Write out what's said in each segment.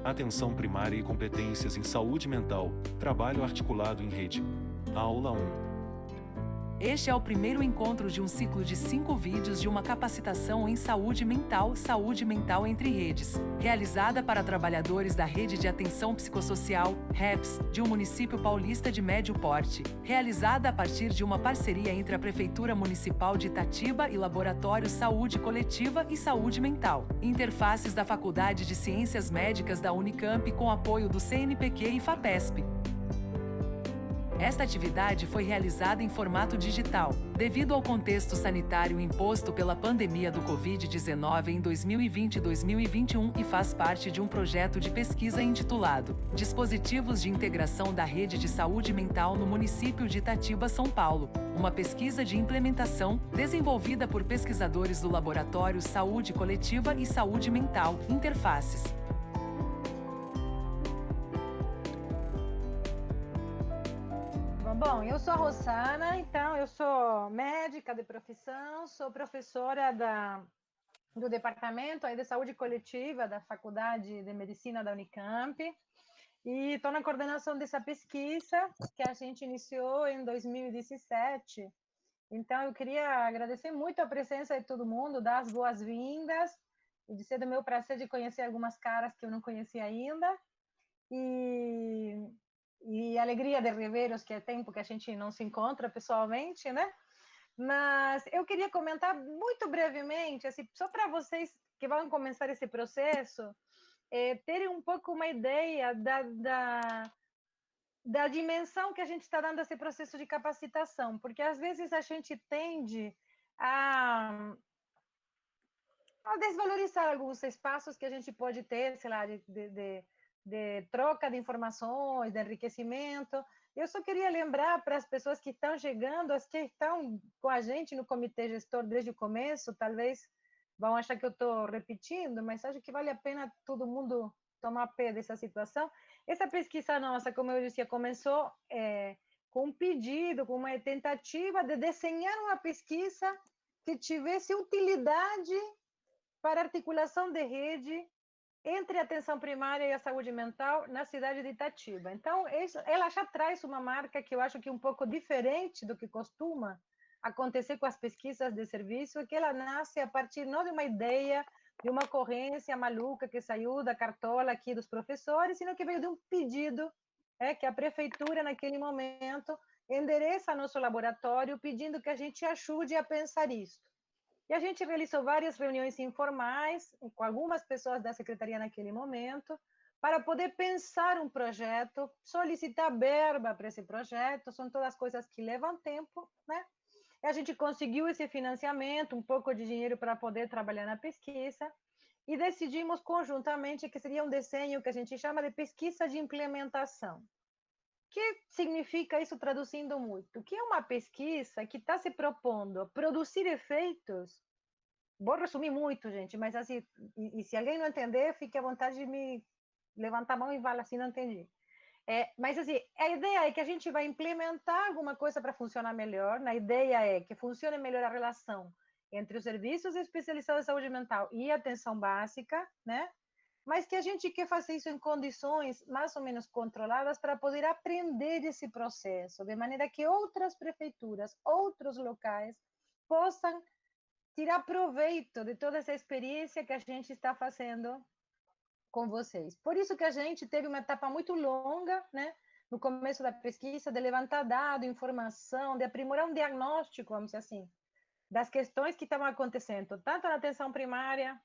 Atenção primária e competências em saúde mental, trabalho articulado em rede. Aula 1. Este é o primeiro encontro de um ciclo de 5 vídeos de uma capacitação em saúde mental entre redes, realizada para trabalhadores da Rede de Atenção Psicossocial, REPS, de um município paulista de médio porte, realizada a partir de uma parceria entre a Prefeitura Municipal de Itatiba e Laboratório Saúde Coletiva e Saúde Mental, interfaces da Faculdade de Ciências Médicas da Unicamp com apoio do CNPq e FAPESP. Esta atividade foi realizada em formato digital, devido ao contexto sanitário imposto pela pandemia do Covid-19 em 2020 e 2021 e faz parte de um projeto de pesquisa intitulado Dispositivos de Integração da Rede de Saúde Mental no município de Itatiba, São Paulo, uma pesquisa de implementação desenvolvida por pesquisadores do Laboratório Saúde Coletiva e Saúde Mental, Interfaces. Bom, eu sou a Rosana, então eu sou médica de profissão, sou professora do Departamento aí de Saúde Coletiva da Faculdade de Medicina da Unicamp e estou na coordenação dessa pesquisa que a gente iniciou em 2017. Então, eu queria agradecer muito a presença de todo mundo, dar as boas-vindas e dizer do meu prazer de conhecer algumas caras que eu não conhecia ainda. E a alegria de revê-los, que é tempo que a gente não se encontra pessoalmente, né? Mas eu queria comentar muito brevemente, assim, só para vocês que vão começar esse processo, terem um pouco uma ideia da dimensão que a gente está dando a esse processo de capacitação, porque às vezes a gente tende a desvalorizar alguns espaços que a gente pode ter, sei lá, de troca de informações, de enriquecimento. Eu só queria lembrar para as pessoas que estão chegando, as que estão com a gente no comitê gestor desde o começo, talvez vão achar que eu estou repetindo, mas acho que vale a pena todo mundo tomar pé dessa situação. Essa pesquisa nossa, como eu disse, começou com um pedido, com uma tentativa de desenhar uma pesquisa que tivesse utilidade para articulação de rede entre a atenção primária e a saúde mental na cidade de Itatiba. Então, ela já traz uma marca que eu acho que é um pouco diferente do que costuma acontecer com as pesquisas de serviço, que ela nasce a partir não de uma ideia, de uma ocorrência maluca que saiu da cartola aqui dos professores, sino que veio de um pedido que a prefeitura, naquele momento, endereça ao nosso laboratório pedindo que a gente ajude a pensar isso. E a gente realizou várias reuniões informais com algumas pessoas da secretaria naquele momento, para poder pensar um projeto, solicitar verba para esse projeto, são todas coisas que levam tempo, né? E a gente conseguiu esse financiamento, um pouco de dinheiro para poder trabalhar na pesquisa, e decidimos conjuntamente que seria um desenho que a gente chama de pesquisa de implementação. O que significa isso traduzindo muito? Que é uma pesquisa que está se propondo produzir efeitos. Vou resumir muito, gente, mas assim, e se alguém não entender, fique à vontade de me levantar a mão e falar assim, não entendi. Mas assim, a ideia é que a gente vai implementar alguma coisa para funcionar melhor. A ideia é que funcione melhor a relação entre os serviços especializados de saúde mental e atenção básica, né? Mas que a gente quer fazer isso em condições mais ou menos controladas para poder aprender esse processo, de maneira que outras prefeituras, outros locais possam tirar proveito de toda essa experiência que a gente está fazendo com vocês. Por isso que a gente teve uma etapa muito longa, né, no começo da pesquisa, de levantar dado, informação, de aprimorar um diagnóstico, vamos dizer assim, das questões que estavam acontecendo, tanto na atenção primária,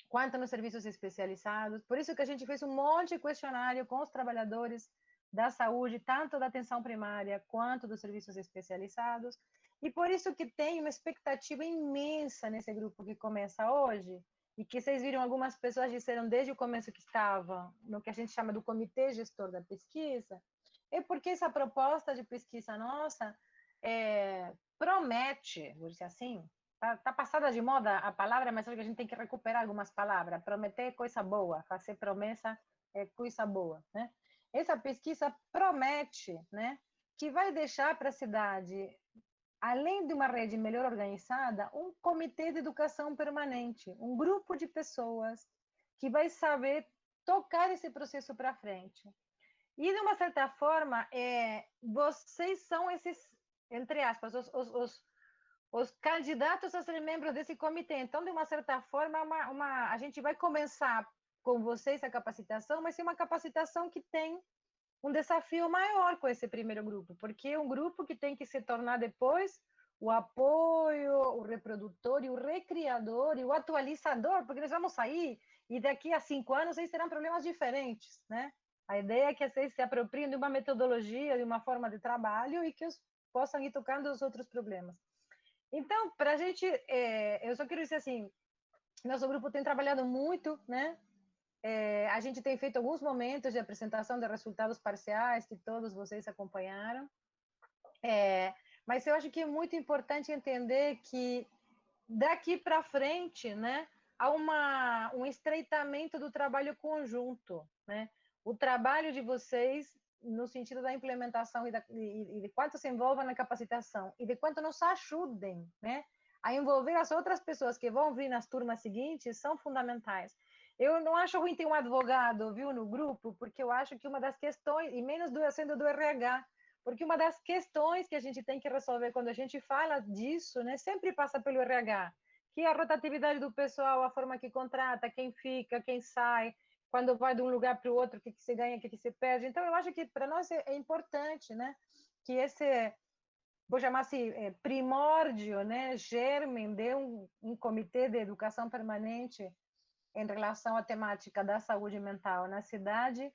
quanto nos serviços especializados. Por isso que a gente fez um monte de questionário com os trabalhadores da saúde, tanto da atenção primária quanto dos serviços especializados. E por isso que tem uma expectativa imensa nesse grupo que começa hoje, e que vocês viram, algumas pessoas disseram desde o começo que estavam no que a gente chama do comitê gestor da pesquisa, é porque essa proposta de pesquisa nossa promete, vou dizer assim, tá passada de moda a palavra, mas acho que a gente tem que recuperar algumas palavras. Prometer é coisa boa, fazer promessa é coisa boa, né? Essa pesquisa promete, né, que vai deixar para a cidade, além de uma rede melhor organizada, um comitê de educação permanente, um grupo de pessoas que vai saber tocar esse processo para frente. E, de uma certa forma, vocês são esses, entre aspas, os candidatos a serem membros desse comitê. Então, de uma certa forma, a gente vai começar com vocês a capacitação, mas é uma capacitação que tem um desafio maior com esse primeiro grupo, porque é um grupo que tem que se tornar depois o apoio, o reprodutor e o recriador e o atualizador, porque nós vamos sair e daqui a 5 anos eles terão problemas diferentes, né? A ideia é que vocês se apropriem de uma metodologia, de uma forma de trabalho e que possam ir tocando os outros problemas. Então, para a gente, eu só quero dizer assim, nosso grupo tem trabalhado muito, né? A gente tem feito alguns momentos de apresentação de resultados parciais que todos vocês acompanharam. Mas eu acho que é muito importante entender que daqui para frente, né, há um estreitamento do trabalho conjunto, né? O trabalho de vocês no sentido da implementação e de quanto se envolvam na capacitação e de quanto nos ajudem, né, a envolver as outras pessoas que vão vir nas turmas seguintes são fundamentais. Eu não acho ruim ter um advogado, viu, no grupo, porque eu acho que uma das questões, e menos sendo do RH, porque uma das questões que a gente tem que resolver quando a gente fala disso, né, sempre passa pelo RH, que é a rotatividade do pessoal, a forma que contrata, quem fica, quem sai, quando vai de um lugar para o outro, o que se ganha, o que se perde. Então, eu acho que para nós é importante, né, que esse, vou chamar assim, primórdio, né, germe de um comitê de educação permanente em relação à temática da saúde mental na cidade,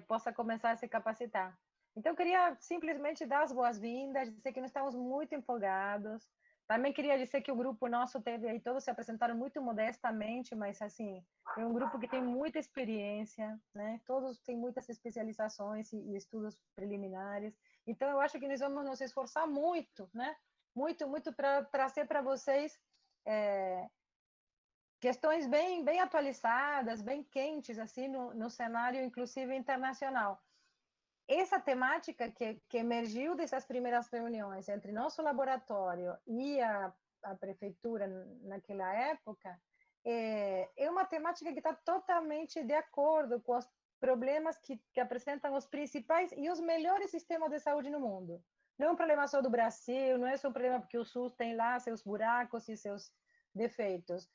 possa começar a se capacitar. Então, eu queria simplesmente dar as boas-vindas, dizer que nós estamos muito empolgados. Também queria dizer que o grupo nosso teve aí, todos se apresentaram muito modestamente, mas, assim, é um grupo que tem muita experiência, né? Todos têm muitas especializações e estudos preliminares. Então, eu acho que nós vamos nos esforçar muito, né? Muito, muito para trazer para vocês questões bem atualizadas, bem quentes, assim, no cenário, inclusive, internacional. Essa temática que emergiu dessas primeiras reuniões entre nosso laboratório e a prefeitura naquela época é uma temática que está totalmente de acordo com os problemas que apresentam os principais e os melhores sistemas de saúde no mundo. Não é um problema só do Brasil, não é só um problema porque o SUS tem lá seus buracos e seus defeitos.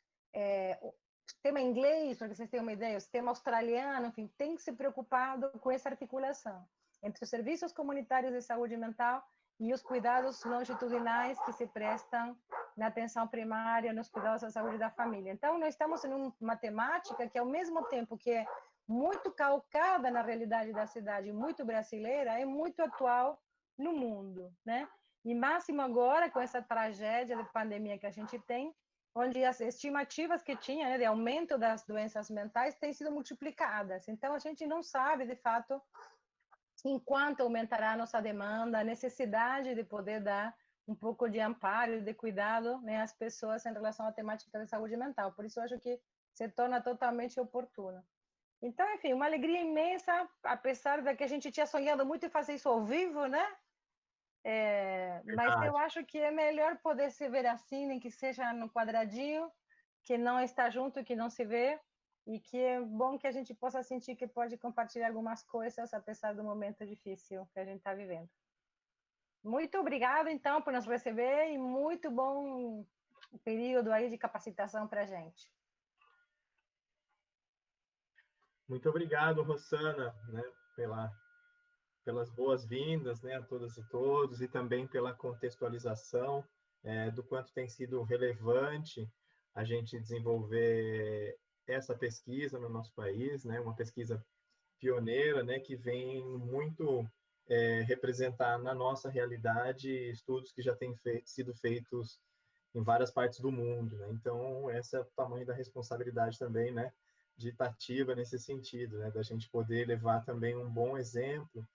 O sistema inglês, para que vocês tenham uma ideia, o sistema australiano, enfim, tem que se preocupado com essa articulação entre os serviços comunitários de saúde mental e os cuidados longitudinais que se prestam na atenção primária, nos cuidados da saúde da família. Então, nós estamos em uma temática que, ao mesmo tempo que é muito calcada na realidade da cidade, muito brasileira, é muito atual no mundo, né? E máximo agora, com essa tragédia de pandemia que a gente tem, onde as estimativas que tinha, né, de aumento das doenças mentais têm sido multiplicadas. Então, a gente não sabe, de fato, enquanto aumentará a nossa demanda, a necessidade de poder dar um pouco de amparo e de cuidado, né, às pessoas em relação à temática de saúde mental. Por isso, eu acho que se torna totalmente oportuno. Então, enfim, uma alegria imensa, apesar de que a gente tinha sonhado muito em fazer isso ao vivo, né? Mas eu acho que é melhor poder se ver assim, nem que seja no quadradinho, que não está junto, que não se vê, e que é bom que a gente possa sentir que pode compartilhar algumas coisas, apesar do momento difícil que a gente está vivendo. Muito obrigada, então, por nos receber e muito bom período aí de capacitação para a gente. Muito obrigado, Rossana, né, pelas boas-vindas, né, a todas e todos, e também pela contextualização do quanto tem sido relevante a gente desenvolver essa pesquisa no nosso país, né, uma pesquisa pioneira, né, que vem muito representar na nossa realidade estudos que já têm sido feitos em várias partes do mundo, né? Então, esse é o tamanho da responsabilidade também, né, de estar ativa nesse sentido, né, da gente poder levar também um bom exemplo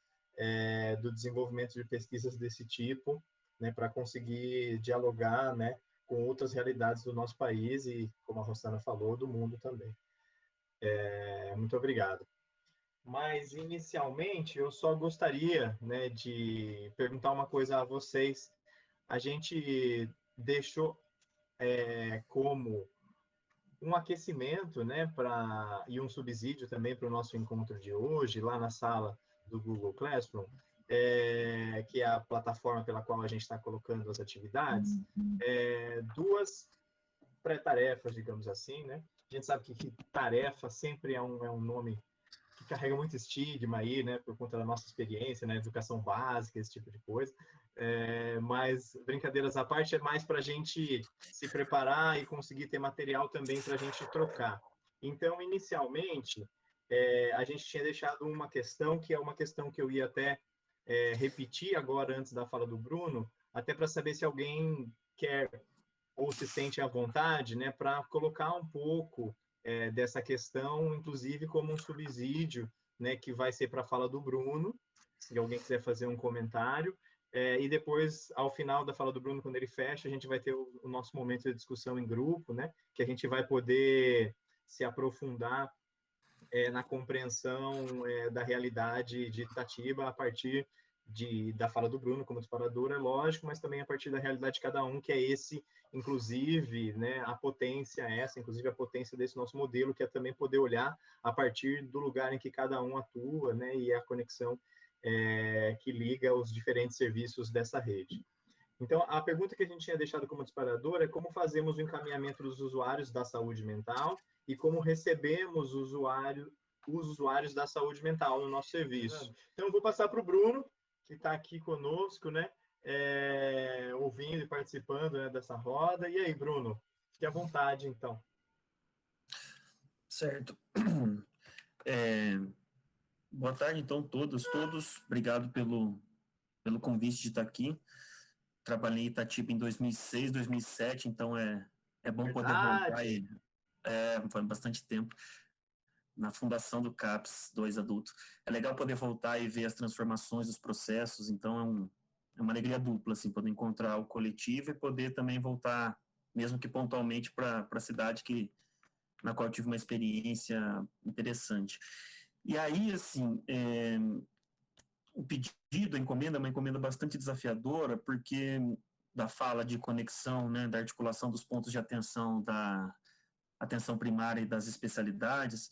do desenvolvimento de pesquisas desse tipo, né, para conseguir dialogar, né, com outras realidades do nosso país e, como a Rosana falou, do mundo também. Muito obrigado. Mas, inicialmente, eu só gostaria, né, de perguntar uma coisa a vocês. A gente deixou como um aquecimento, né, e um subsídio também para o nosso encontro de hoje, lá na sala do Google Classroom, que é a plataforma pela qual a gente está colocando as atividades, duas pré-tarefas, digamos assim, né? A gente sabe que tarefa sempre é um nome que carrega muito estigma aí, né, por conta da nossa experiência, né, educação básica, esse tipo de coisa. Mas, brincadeiras à parte, é mais para a gente se preparar e conseguir ter material também para a gente trocar. Então, inicialmente, a gente tinha deixado uma questão, que é uma questão que eu ia até repetir agora, antes da fala do Bruno, até para saber se alguém quer ou se sente à vontade, né, para colocar um pouco dessa questão, inclusive como um subsídio, né, que vai ser para a fala do Bruno, se alguém quiser fazer um comentário, e depois, ao final da fala do Bruno, quando ele fecha, a gente vai ter o nosso momento de discussão em grupo, né, que a gente vai poder se aprofundar na compreensão da realidade de Itatiba a partir da fala do Bruno como disparador, é lógico, mas também a partir da realidade de cada um, que é esse, inclusive, né, a potência inclusive a potência desse nosso modelo, que é também poder olhar a partir do lugar em que cada um atua, né, e a conexão que liga os diferentes serviços dessa rede. Então, a pergunta que a gente tinha deixado como disparador é como fazemos o encaminhamento dos usuários da saúde mental e como recebemos os usuários da saúde mental no nosso serviço. Então, eu vou passar para o Bruno, que está aqui conosco, né, ouvindo e participando, né, dessa roda. E aí, Bruno, fique à vontade, então. Certo. Boa tarde, então, todos. Obrigado pelo convite de estar aqui. Trabalhei em Itatiba em 2006, 2007, então é bom poder voltar aí. Foi bastante tempo. Na fundação do CAPS 2 Adulto. É legal poder voltar e ver as transformações dos processos, então é uma alegria dupla, assim, poder encontrar o coletivo e poder também voltar, mesmo que pontualmente, para a cidade na qual eu tive uma experiência interessante. E aí, assim, o pedido, a encomenda é uma encomenda bastante desafiadora, porque da fala de conexão, né, da articulação dos pontos de atenção da atenção primária e das especialidades,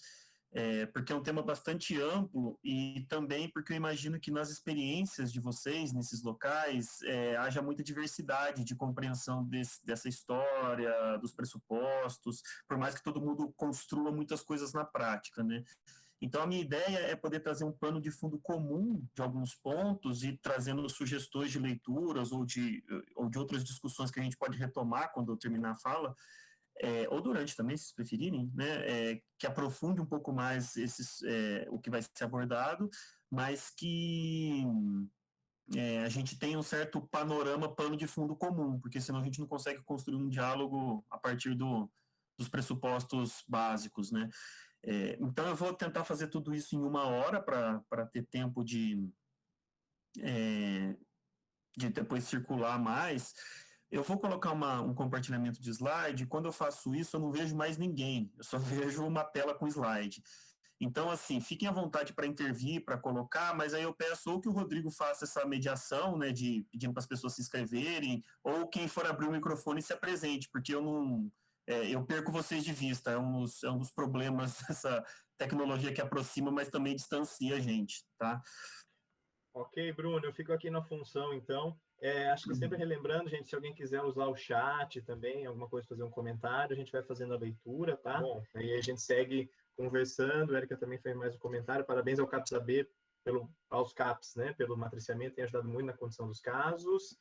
porque é um tema bastante amplo e também porque eu imagino que nas experiências de vocês, nesses locais, haja muita diversidade de compreensão dessa história, dos pressupostos, por mais que todo mundo construa muitas coisas na prática, né? Então, a minha ideia é poder trazer um pano de fundo comum de alguns pontos e trazendo sugestões de leituras ou de outras discussões que a gente pode retomar quando eu terminar a fala, ou durante também, se vocês preferirem, né, que aprofunde um pouco mais o que vai ser abordado, mas que a gente tenha um certo pano de fundo comum, porque senão a gente não consegue construir um diálogo a partir dos pressupostos básicos, né? Então, eu vou tentar fazer tudo isso em 1 hora para ter tempo de depois circular mais. Eu vou colocar um compartilhamento de slide, e quando eu faço isso, eu não vejo mais ninguém, eu só vejo uma tela com slide. Então, assim, fiquem à vontade para intervir, para colocar, mas aí eu peço ou que o Rodrigo faça essa mediação, né, pedindo para as pessoas se inscreverem, ou quem for abrir o microfone se apresente, porque eu perco vocês de vista, é um dos problemas dessa tecnologia que aproxima, mas também distancia a gente, tá? Ok, Bruno, eu fico aqui na função, então. Acho que sempre relembrando, gente, se alguém quiser usar o chat também, alguma coisa, fazer um comentário, a gente vai fazendo a leitura, tá? Bom, aí a gente segue conversando. A Érica também fez mais um comentário. Parabéns ao CAPS AB, aos CAPS, né, pelo matriciamento, tem ajudado muito na condição dos casos.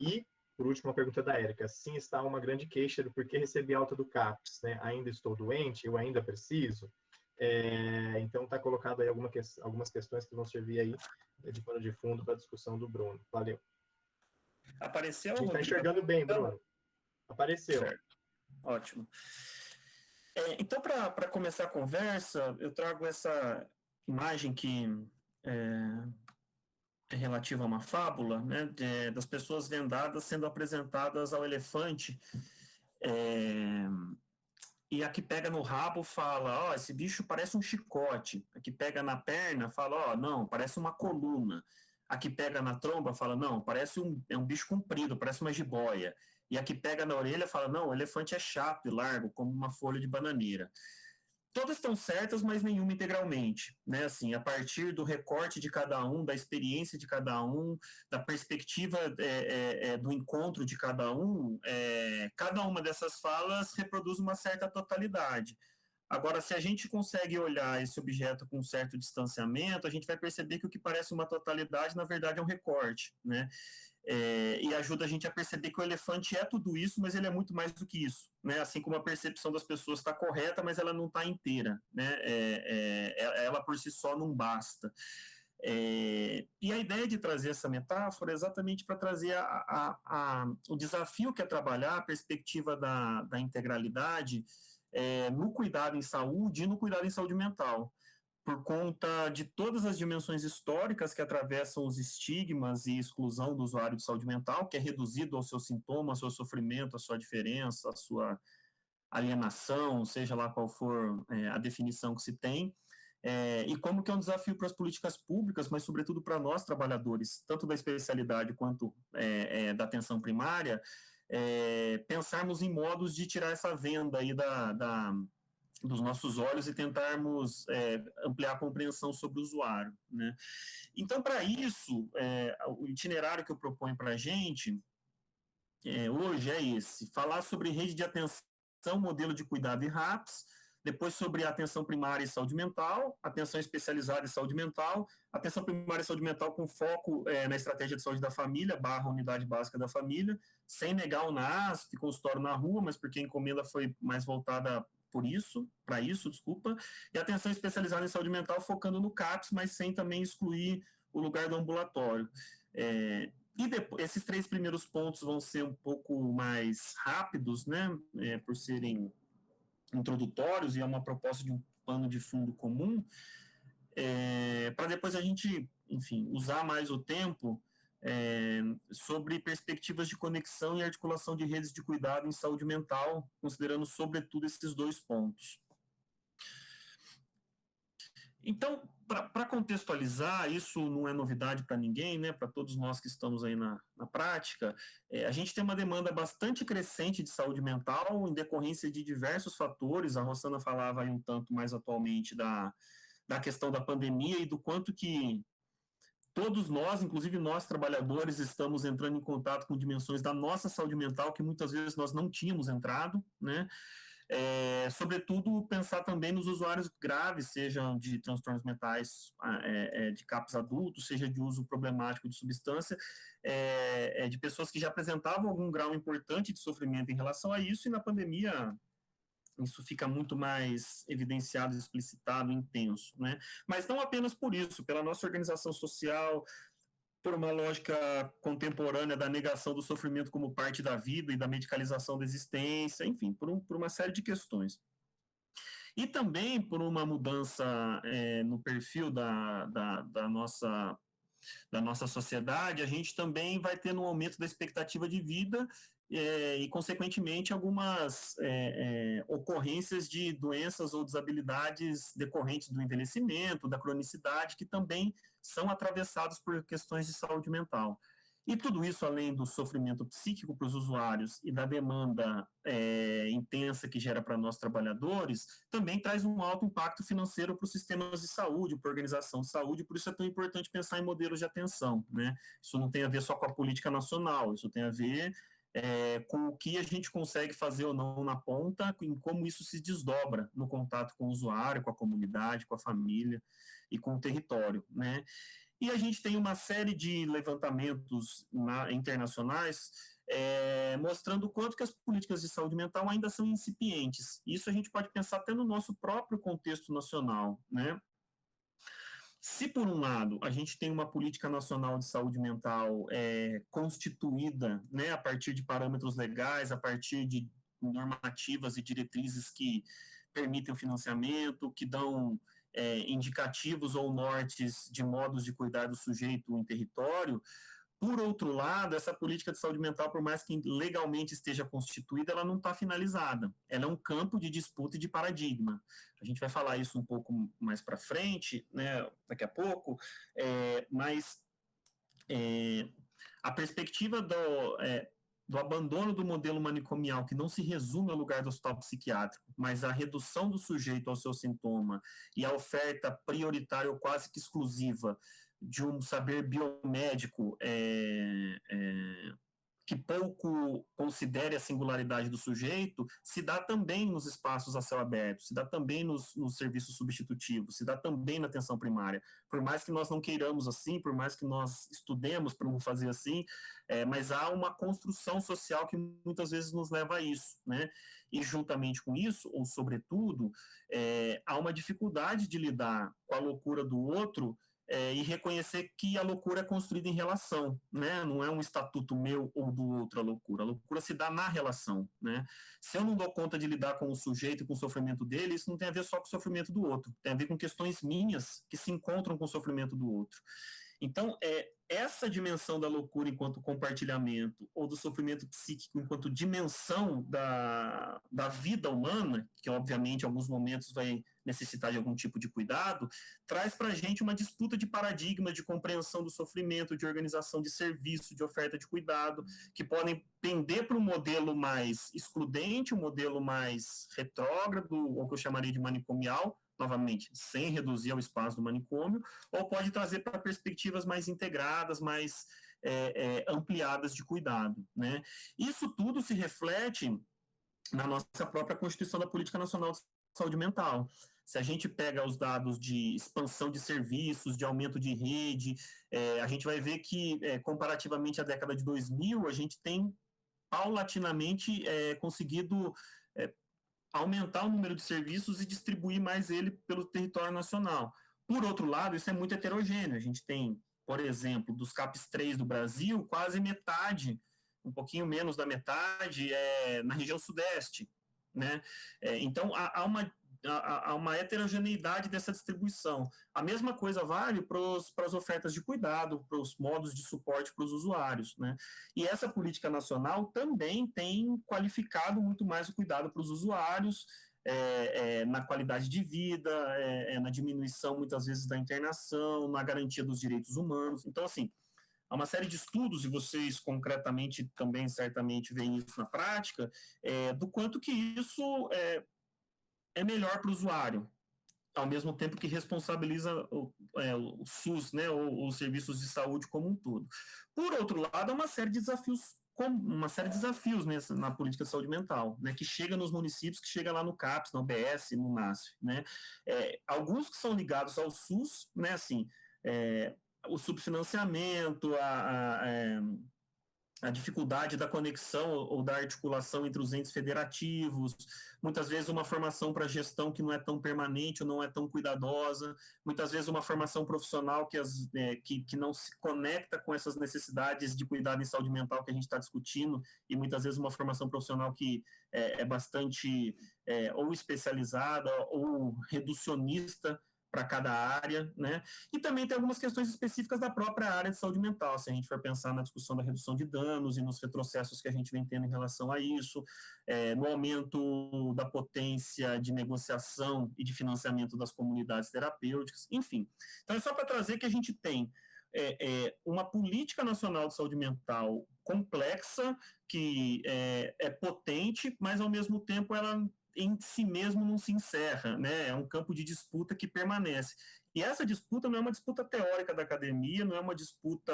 E, por último, a pergunta da Érica. Sim, está uma grande queixa do porquê recebi alta do CAPS, né? Ainda estou doente, eu ainda preciso? Então, está colocado aí algumas questões que vão servir aí de pano de fundo para a discussão do Bruno. Valeu. Apareceu, a gente está Rodrigo? enxergando bem, Bruno. Apareceu. Certo. Ótimo. Então, para começar a conversa, eu trago essa imagem que é relativa a uma fábula, né, das pessoas vendadas sendo apresentadas ao elefante, e a que pega no rabo fala, esse bicho parece um chicote. A que pega na perna fala, não, parece uma coluna. A que pega na tromba fala, não, parece é um bicho comprido, parece uma jiboia. E a que pega na orelha fala, não, o elefante é chato e largo, como uma folha de bananeira. Todas estão certas, mas nenhuma integralmente, né? Assim, a partir do recorte de cada um, da experiência de cada um, da perspectiva do encontro de cada uma dessas falas reproduz uma certa totalidade. Agora, se a gente consegue olhar esse objeto com um certo distanciamento, a gente vai perceber que o que parece uma totalidade, na verdade, é um recorte, né? E ajuda a gente a perceber que o elefante é tudo isso, mas ele é muito mais do que isso, né? Assim como a percepção das pessoas está correta, mas ela não está inteira, né? Ela por si só não basta. E a ideia de trazer essa metáfora é exatamente para trazer o desafio que é trabalhar a perspectiva da integralidade no cuidado em saúde e no cuidado em saúde mental, por conta de todas as dimensões históricas que atravessam os estigmas e exclusão do usuário de saúde mental, que é reduzido ao seu sintoma, ao seu sofrimento, à sua diferença, à sua alienação, seja lá qual for a definição que se tem, e como que é um desafio para as políticas públicas, mas sobretudo para nós trabalhadores, tanto da especialidade quanto da atenção primária, pensarmos em modos de tirar essa venda aí dos nossos olhos e tentarmos ampliar a compreensão sobre o usuário, né? Então, para isso, o itinerário que eu proponho para a gente hoje é esse: falar sobre rede de atenção, modelo de cuidado e RAPS, depois sobre atenção primária e saúde mental, atenção especializada e saúde mental, atenção primária e saúde mental com foco na estratégia de saúde da família, / unidade básica da família, sem negar o NASF, consultório na rua, mas porque a encomenda foi mais voltada para isso, e atenção especializada em saúde mental focando no CAPS, mas sem também excluir o lugar do ambulatório. E depois, esses 3 primeiros pontos vão ser um pouco mais rápidos, né, por serem introdutórios, e é uma proposta de um pano de fundo comum, para depois a gente, enfim, usar mais o tempo sobre perspectivas de conexão e articulação de redes de cuidado em saúde mental, considerando, sobretudo, esses 2 pontos. Então, para contextualizar, isso não é novidade para ninguém, né? Para todos nós que estamos aí na prática, a gente tem uma demanda bastante crescente de saúde mental em decorrência de diversos fatores. A Rossana falava aí um tanto mais atualmente da questão da pandemia e do quanto que todos nós, inclusive nós trabalhadores, estamos entrando em contato com dimensões da nossa saúde mental que muitas vezes nós não tínhamos entrado, né? Sobretudo pensar também nos usuários graves, sejam de transtornos mentais de CAPS adultos, seja de uso problemático de substância, de pessoas que já apresentavam algum grau importante de sofrimento em relação a isso, e na pandemia isso fica muito mais evidenciado, explicitado, intenso, né? Mas não apenas por isso, pela nossa organização social, por uma lógica contemporânea da negação do sofrimento como parte da vida e da medicalização da existência, enfim, por uma série de questões. E também por uma mudança no perfil da nossa sociedade, a gente também vai ter um aumento da expectativa de vida e, consequentemente, algumas ocorrências de doenças ou desabilidades decorrentes do envelhecimento, da cronicidade, que também são atravessados por questões de saúde mental. E tudo isso, além do sofrimento psíquico para os usuários e da demanda intensa que gera para nós trabalhadores, também traz um alto impacto financeiro para os sistemas de saúde, para a organização de saúde, por isso é tão importante pensar em modelos de atenção, né? Isso não tem a ver só com a política nacional, isso tem a ver com o que a gente consegue fazer ou não na ponta, em como isso se desdobra no contato com o usuário, com a comunidade, com a família e com o território, né? E a gente tem uma série de levantamentos internacionais mostrando o quanto que as políticas de saúde mental ainda são incipientes. Isso a gente pode pensar até no nosso próprio contexto nacional, né? Se, por um lado, a gente tem uma política nacional de saúde mental constituída, né, a partir de parâmetros legais, a partir de normativas e diretrizes que permitem o financiamento, que dão indicativos ou nortes de modos de cuidar do sujeito em território. Por outro lado, essa política de saúde mental, por mais que legalmente esteja constituída, ela não está finalizada. Ela é um campo de disputa e de paradigma. A gente vai falar isso um pouco mais para frente, né, daqui a pouco, mas A perspectiva do abandono do modelo manicomial, que não se resume ao lugar do hospital psiquiátrico, mas a redução do sujeito ao seu sintoma e a oferta prioritária ou quase que exclusiva de um saber biomédico que pouco considere a singularidade do sujeito, se dá também nos espaços a céu aberto, se dá também nos serviços substitutivos, se dá também na atenção primária. Por mais que nós não queiramos assim, por mais que nós estudemos para não fazer assim, mas há uma construção social que muitas vezes nos leva a isso, né? E juntamente com isso, ou sobretudo, há uma dificuldade de lidar com a loucura do outro, e reconhecer que a loucura é construída em relação, né? Não é um estatuto meu ou do outro a loucura se dá na relação, né? Se eu não dou conta de lidar com o sujeito e com o sofrimento dele, isso não tem a ver só com o sofrimento do outro, tem a ver com questões minhas que se encontram com o sofrimento do outro. Então, essa dimensão da loucura enquanto compartilhamento, ou do sofrimento psíquico enquanto dimensão da vida humana, que obviamente em alguns momentos vai necessitar de algum tipo de cuidado, traz para a gente uma disputa de paradigma, de compreensão do sofrimento, de organização de serviço, de oferta de cuidado, que podem pender para um modelo mais excludente, um modelo mais retrógrado, ou que eu chamaria de manicomial, novamente, sem reduzir ao espaço do manicômio, ou pode trazer para perspectivas mais integradas, mais ampliadas de cuidado, né? Isso tudo se reflete na nossa própria Constituição da Política Nacional de Saúde Mental. Se a gente pega os dados de expansão de serviços, de aumento de rede, a gente vai ver que, comparativamente à década de 2000, a gente tem paulatinamente conseguido aumentar o número de serviços e distribuir mais ele pelo território nacional. Por outro lado, isso é muito heterogêneo. A gente tem, por exemplo, dos CAPs 3 do Brasil, quase metade, um pouquinho menos da metade, na região sudeste, né? Então, há uma heterogeneidade dessa distribuição. A mesma coisa vale para as ofertas de cuidado, para os modos de suporte para os usuários, né? E essa política nacional também tem qualificado muito mais o cuidado para os usuários, na qualidade de vida, na diminuição, muitas vezes, da internação, na garantia dos direitos humanos. Então, assim, há uma série de estudos, e vocês concretamente também certamente veem isso na prática, do quanto que isso é melhor para o usuário, ao mesmo tempo que responsabiliza o SUS, né, ou os serviços de saúde como um todo. Por outro lado, há uma série de desafios na política de saúde mental, né, que chega nos municípios, que chega lá no CAPS, no UBS, no NASF, né, alguns que são ligados ao SUS, né, assim, o subfinanciamento, a dificuldade da conexão ou da articulação entre os entes federativos, muitas vezes uma formação para gestão que não é tão permanente ou não é tão cuidadosa, muitas vezes uma formação profissional que não se conecta com essas necessidades de cuidado em saúde mental que a gente está discutindo, e muitas vezes uma formação profissional que é bastante ou especializada ou reducionista para cada área, né? E também tem algumas questões específicas da própria área de saúde mental, se a gente for pensar na discussão da redução de danos e nos retrocessos que a gente vem tendo em relação a isso, no aumento da potência de negociação e de financiamento das comunidades terapêuticas, enfim. Então, é só para trazer que a gente tem uma política nacional de saúde mental complexa, que é potente, mas, ao mesmo tempo, ela em si mesmo não se encerra, né? É um campo de disputa que permanece. E essa disputa não é uma disputa teórica da academia, não é uma disputa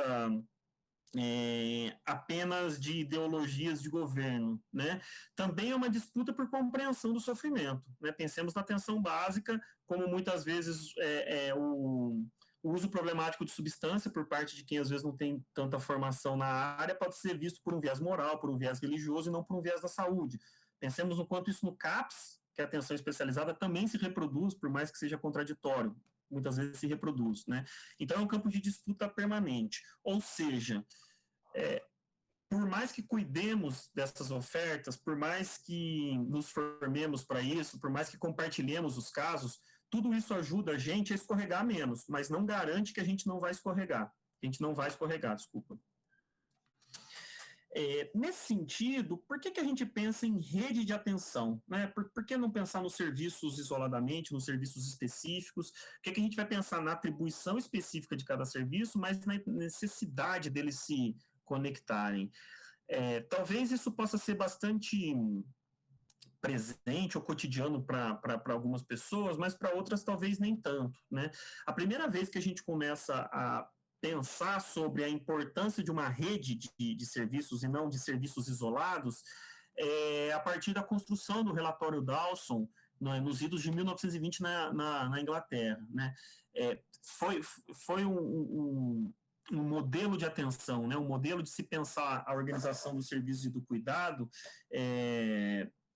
apenas de ideologias de governo, né? Também é uma disputa por compreensão do sofrimento, né? Pensemos na atenção básica, como muitas vezes o uso problemático de substância por parte de quem às vezes não tem tanta formação na área pode ser visto por um viés moral, por um viés religioso e não por um viés da saúde. Pensemos no quanto isso no CAPS, que é a atenção especializada, também se reproduz, por mais que seja contraditório, muitas vezes se reproduz, né? Então é um campo de disputa permanente, ou seja, por mais que cuidemos dessas ofertas, por mais que nos formemos para isso, por mais que compartilhemos os casos, tudo isso ajuda a gente a escorregar menos, mas não garante que a gente não vai escorregar. A gente não vai escorregar, desculpa. Nesse sentido, por que a gente pensa em rede de atenção? Né? Por que não pensar nos serviços isoladamente, nos serviços específicos? Por que a gente vai pensar na atribuição específica de cada serviço, mas na necessidade deles se conectarem? Talvez isso possa ser bastante presente ou cotidiano para algumas pessoas, mas para outras talvez nem tanto, né? A primeira vez que a gente começa a pensar sobre a importância de uma rede de serviços e não de serviços isolados a partir da construção do relatório Dawson, né, nos idos de 1920 na Inglaterra, né? Foi um modelo de atenção, né? Um modelo de se pensar a organização dos serviços e do cuidado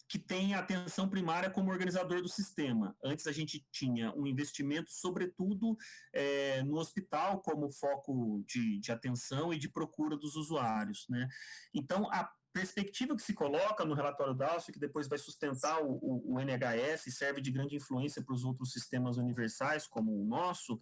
que tem a atenção primária como organizador do sistema. Antes a gente tinha um investimento, sobretudo, no hospital, como foco de atenção e de procura dos usuários, né? Então, a perspectiva que se coloca no relatório Dawson, que depois vai sustentar o NHS e serve de grande influência para os outros sistemas universais, como o nosso,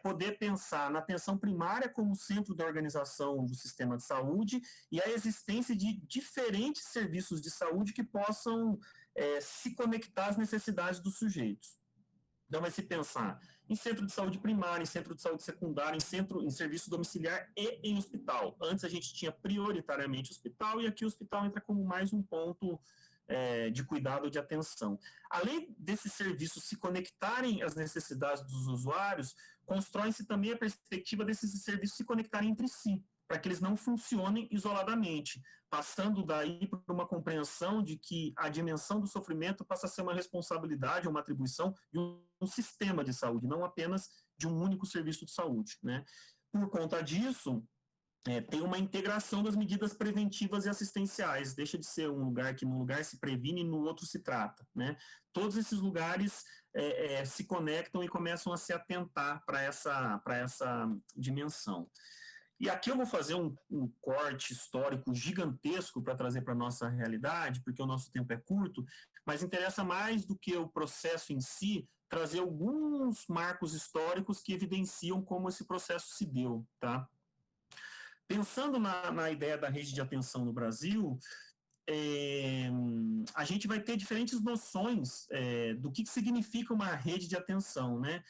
poder pensar na atenção primária como centro da organização do sistema de saúde e a existência de diferentes serviços de saúde que possam se conectar às necessidades dos sujeitos. Então, vai se pensar em centro de saúde primária, em centro de saúde secundária, em serviço domiciliar e em hospital. Antes a gente tinha prioritariamente hospital e aqui o hospital entra como mais um ponto de cuidado, de atenção. Além desses serviços se conectarem às necessidades dos usuários, constrói-se também a perspectiva desses serviços se conectarem entre si, para que eles não funcionem isoladamente, passando daí por uma compreensão de que a dimensão do sofrimento passa a ser uma responsabilidade, uma atribuição de um sistema de saúde, não apenas de um único serviço de saúde, né? Por conta disso, tem uma integração das medidas preventivas e assistenciais, deixa de ser um lugar que num lugar se previne e no outro se trata, né? Todos esses lugares se conectam e começam a se atentar para essa dimensão. E aqui eu vou fazer um corte histórico gigantesco para trazer para a nossa realidade, porque o nosso tempo é curto, mas interessa mais do que o processo em si, trazer alguns marcos históricos que evidenciam como esse processo se deu, tá? Pensando na ideia da rede de atenção no Brasil, a gente vai ter diferentes noções do que significa uma rede de atenção, né?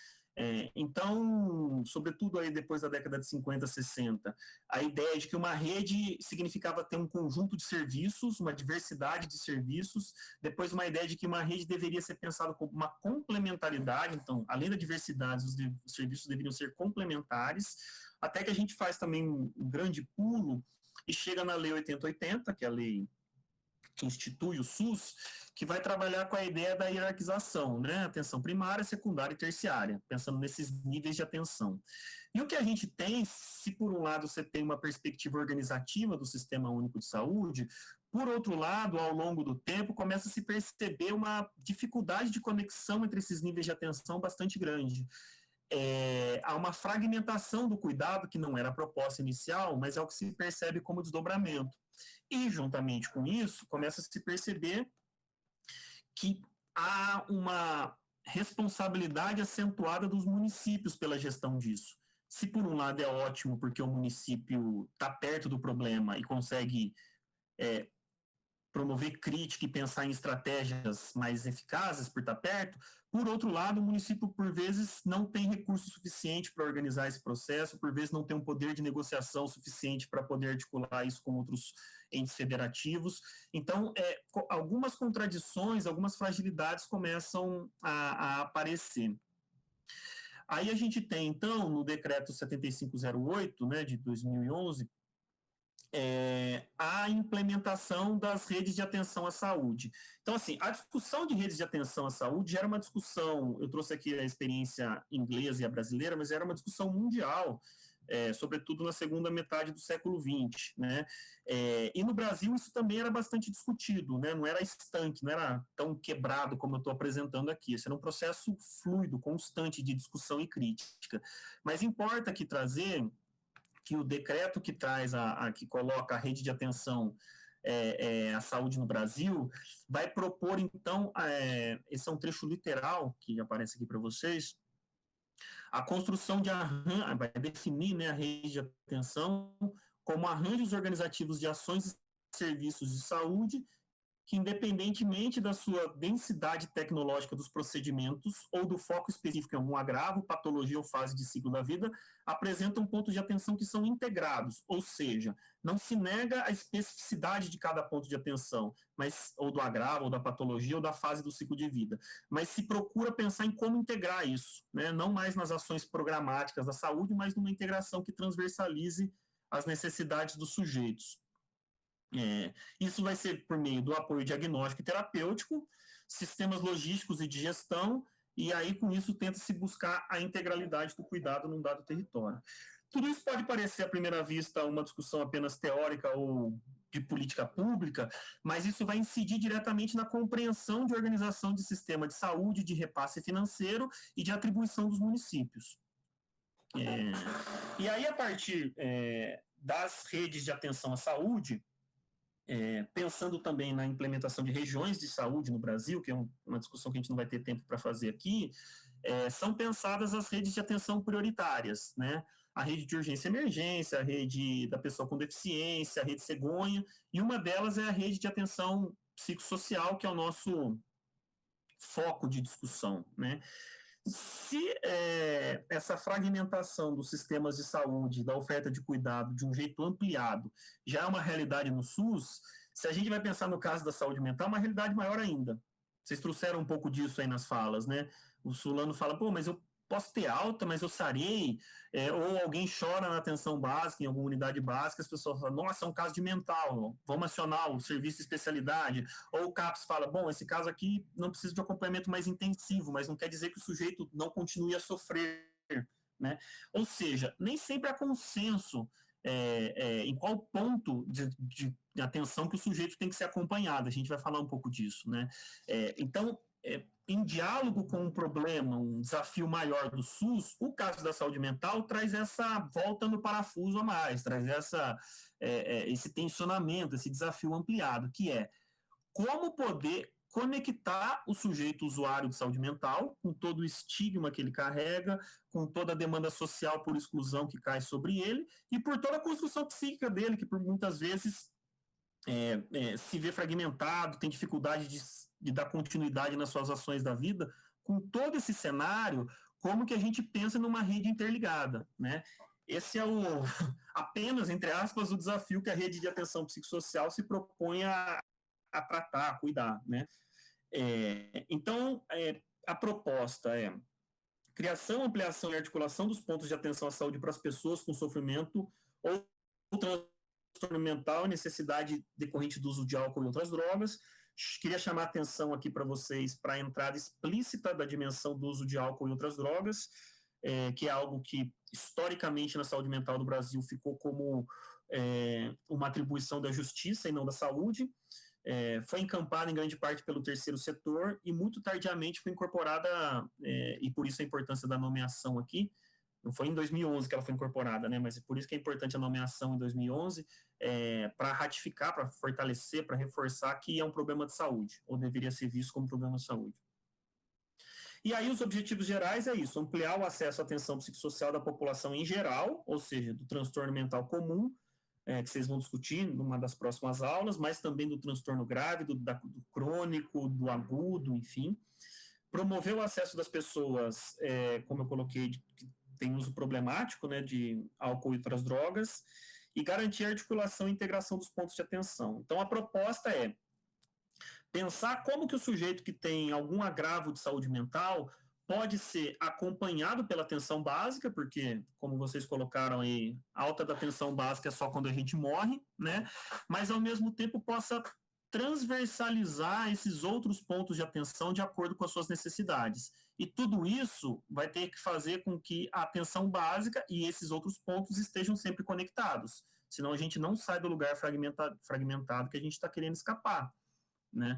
Então, sobretudo aí depois da década de 50, 60, a ideia de que uma rede significava ter um conjunto de serviços, uma diversidade de serviços, depois uma ideia de que uma rede deveria ser pensada como uma complementaridade, então, além da diversidade, os serviços deveriam ser complementares, até que a gente faz também um grande pulo e chega na Lei 8080, que é a lei que institui o SUS, que vai trabalhar com a ideia da hierarquização, né? Atenção primária, secundária e terciária, pensando nesses níveis de atenção. E o que a gente tem, se por um lado você tem uma perspectiva organizativa do Sistema Único de Saúde, por outro lado, ao longo do tempo, começa a se perceber uma dificuldade de conexão entre esses níveis de atenção bastante grande. Há uma fragmentação do cuidado que não era a proposta inicial, mas é o que se percebe como desdobramento. E, juntamente com isso, começa a se perceber que há uma responsabilidade acentuada dos municípios pela gestão disso. Se, por um lado, é ótimo porque o município está perto do problema e consegue promover crítica e pensar em estratégias mais eficazes por estar perto, por outro lado, o município, por vezes, não tem recurso suficiente para organizar esse processo, por vezes não tem um poder de negociação suficiente para poder articular isso com outros entes federativos. Então, algumas contradições, algumas fragilidades começam a aparecer. Aí a gente tem, então, no decreto 7508, né, de 2011, a implementação das redes de atenção à saúde. Então, assim, a discussão de redes de atenção à saúde era uma discussão, eu trouxe aqui a experiência inglesa e a brasileira, mas era uma discussão mundial, sobretudo na segunda metade do século XX, né? E no Brasil isso também era bastante discutido, né? Não era estanque, não era tão quebrado como eu estou apresentando aqui. Esse era um processo fluido, constante de discussão e crítica. Mas importa aqui trazer que o decreto que traz que coloca a rede de atenção à saúde no Brasil, vai propor, então, esse é um trecho literal que aparece aqui para vocês, a construção vai definir, né, a rede de atenção como arranjos organizativos de ações e serviços de saúde, que, independentemente da sua densidade tecnológica dos procedimentos ou do foco específico em algum agravo, patologia ou fase de ciclo da vida, apresentam pontos de atenção que são integrados, ou seja, não se nega a especificidade de cada ponto de atenção, ou do agravo, ou da patologia, ou da fase do ciclo de vida, mas se procura pensar em como integrar isso, né? Não mais nas ações programáticas da saúde, mas numa integração que transversalize as necessidades dos sujeitos. Isso vai ser por meio do apoio diagnóstico e terapêutico, sistemas logísticos e de gestão, e aí com isso tenta-se buscar a integralidade do cuidado num dado território. Tudo isso pode parecer à primeira vista uma discussão apenas teórica ou de política pública, mas isso vai incidir diretamente na compreensão de organização de sistema de saúde, de repasse financeiro e de atribuição dos municípios. E aí, a partir das redes de atenção à saúde, pensando também na implementação de regiões de saúde no Brasil, que é uma discussão que a gente não vai ter tempo para fazer aqui, são pensadas as redes de atenção prioritárias, né? A rede de urgência e emergência, a rede da pessoa com deficiência, a rede cegonha, e uma delas é a rede de atenção psicossocial, que é o nosso foco de discussão, né? Se essa fragmentação dos sistemas de saúde, da oferta de cuidado de um jeito ampliado, já é uma realidade no SUS, se a gente vai pensar no caso da saúde mental, é uma realidade maior ainda. Vocês trouxeram um pouco disso aí nas falas, né? O Sulano fala, pô, mas eu posso ter alta, mas eu sarei, ou alguém chora na atenção básica, em alguma unidade básica, as pessoas falam, nossa, é um caso de mental, vamos acionar o serviço de especialidade, ou o CAPS fala, bom, esse caso aqui não precisa de um acompanhamento mais intensivo, mas não quer dizer que o sujeito não continue a sofrer, né? Ou seja, nem sempre há consenso em qual ponto de atenção que o sujeito tem que ser acompanhado, a gente vai falar um pouco disso, né? Então, em diálogo com um problema, um desafio maior do SUS, o caso da saúde mental traz essa volta no parafuso a mais, traz esse tensionamento, esse desafio ampliado, que é como poder conectar o sujeito usuário de saúde mental com todo o estigma que ele carrega, com toda a demanda social por exclusão que cai sobre ele e por toda a construção psíquica dele, que por muitas vezes se vê fragmentado, tem dificuldade de dar continuidade nas suas ações da vida. Com todo esse cenário, como que a gente pensa numa rede interligada, né? Esse é apenas, entre aspas, o desafio que a rede de atenção psicossocial se propõe a tratar, a cuidar, né? Então, a proposta é criação, ampliação e articulação dos pontos de atenção à saúde para as pessoas com sofrimento ou transtorno mental e necessidade decorrente do uso de álcool e outras drogas. Queria chamar a atenção aqui para vocês para a entrada explícita da dimensão do uso de álcool e outras drogas, que é algo que, historicamente, na saúde mental do Brasil ficou como uma atribuição da justiça e não da saúde. Foi encampada em grande parte pelo terceiro setor e muito tardiamente foi incorporada, e por isso a importância da nomeação aqui. Não foi em 2011 que ela foi incorporada, né? Mas é por isso que é importante a nomeação em 2011, para ratificar, para fortalecer, para reforçar que é um problema de saúde, ou deveria ser visto como problema de saúde. E aí os objetivos gerais é isso, ampliar o acesso à atenção psicossocial da população em geral, ou seja, do transtorno mental comum, que vocês vão discutir numa das próximas aulas, mas também do transtorno grave, do crônico, do agudo, enfim. Promover o acesso das pessoas, como eu coloquei, que tem uso problemático, né, de álcool e outras drogas, e garantir a articulação e integração dos pontos de atenção. Então, a proposta é pensar como que o sujeito que tem algum agravo de saúde mental pode ser acompanhado pela atenção básica, porque, como vocês colocaram aí, a alta da atenção básica é só quando a gente morre, né? Mas, ao mesmo tempo, possa transversalizar esses outros pontos de atenção de acordo com as suas necessidades. E tudo isso vai ter que fazer com que a atenção básica e esses outros pontos estejam sempre conectados, senão a gente não sai do lugar fragmentado que a gente está querendo escapar, né?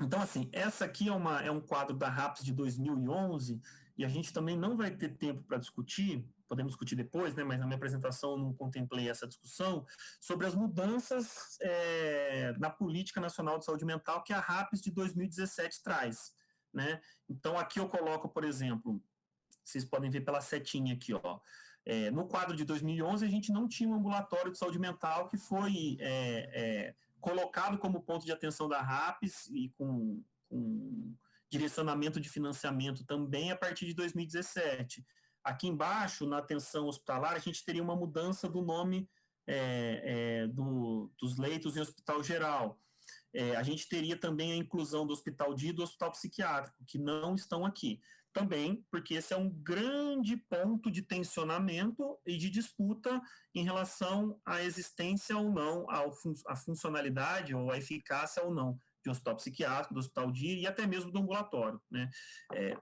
Então, assim, essa aqui é um quadro da RAPS de 2011, e a gente também não vai ter tempo para discutir, podemos discutir depois, né, mas na minha apresentação eu não contemplei essa discussão, sobre as mudanças na Política Nacional de Saúde Mental que a RAPS de 2017 traz, né? Então, aqui eu coloco, por exemplo, vocês podem ver pela setinha aqui, ó, No quadro de 2011, a gente não tinha um ambulatório de saúde mental que foi colocado como ponto de atenção da RAPS e com direcionamento de financiamento também a partir de 2017. Aqui embaixo, na atenção hospitalar, a gente teria uma mudança do nome dos leitos em hospital geral. A gente teria também a inclusão do hospital dia e do hospital psiquiátrico, que não estão aqui. Também porque esse é um grande ponto de tensionamento e de disputa em relação à existência ou não, à funcionalidade ou à eficácia ou não de um hospital psiquiátrico, do hospital dia e até mesmo do ambulatório, né?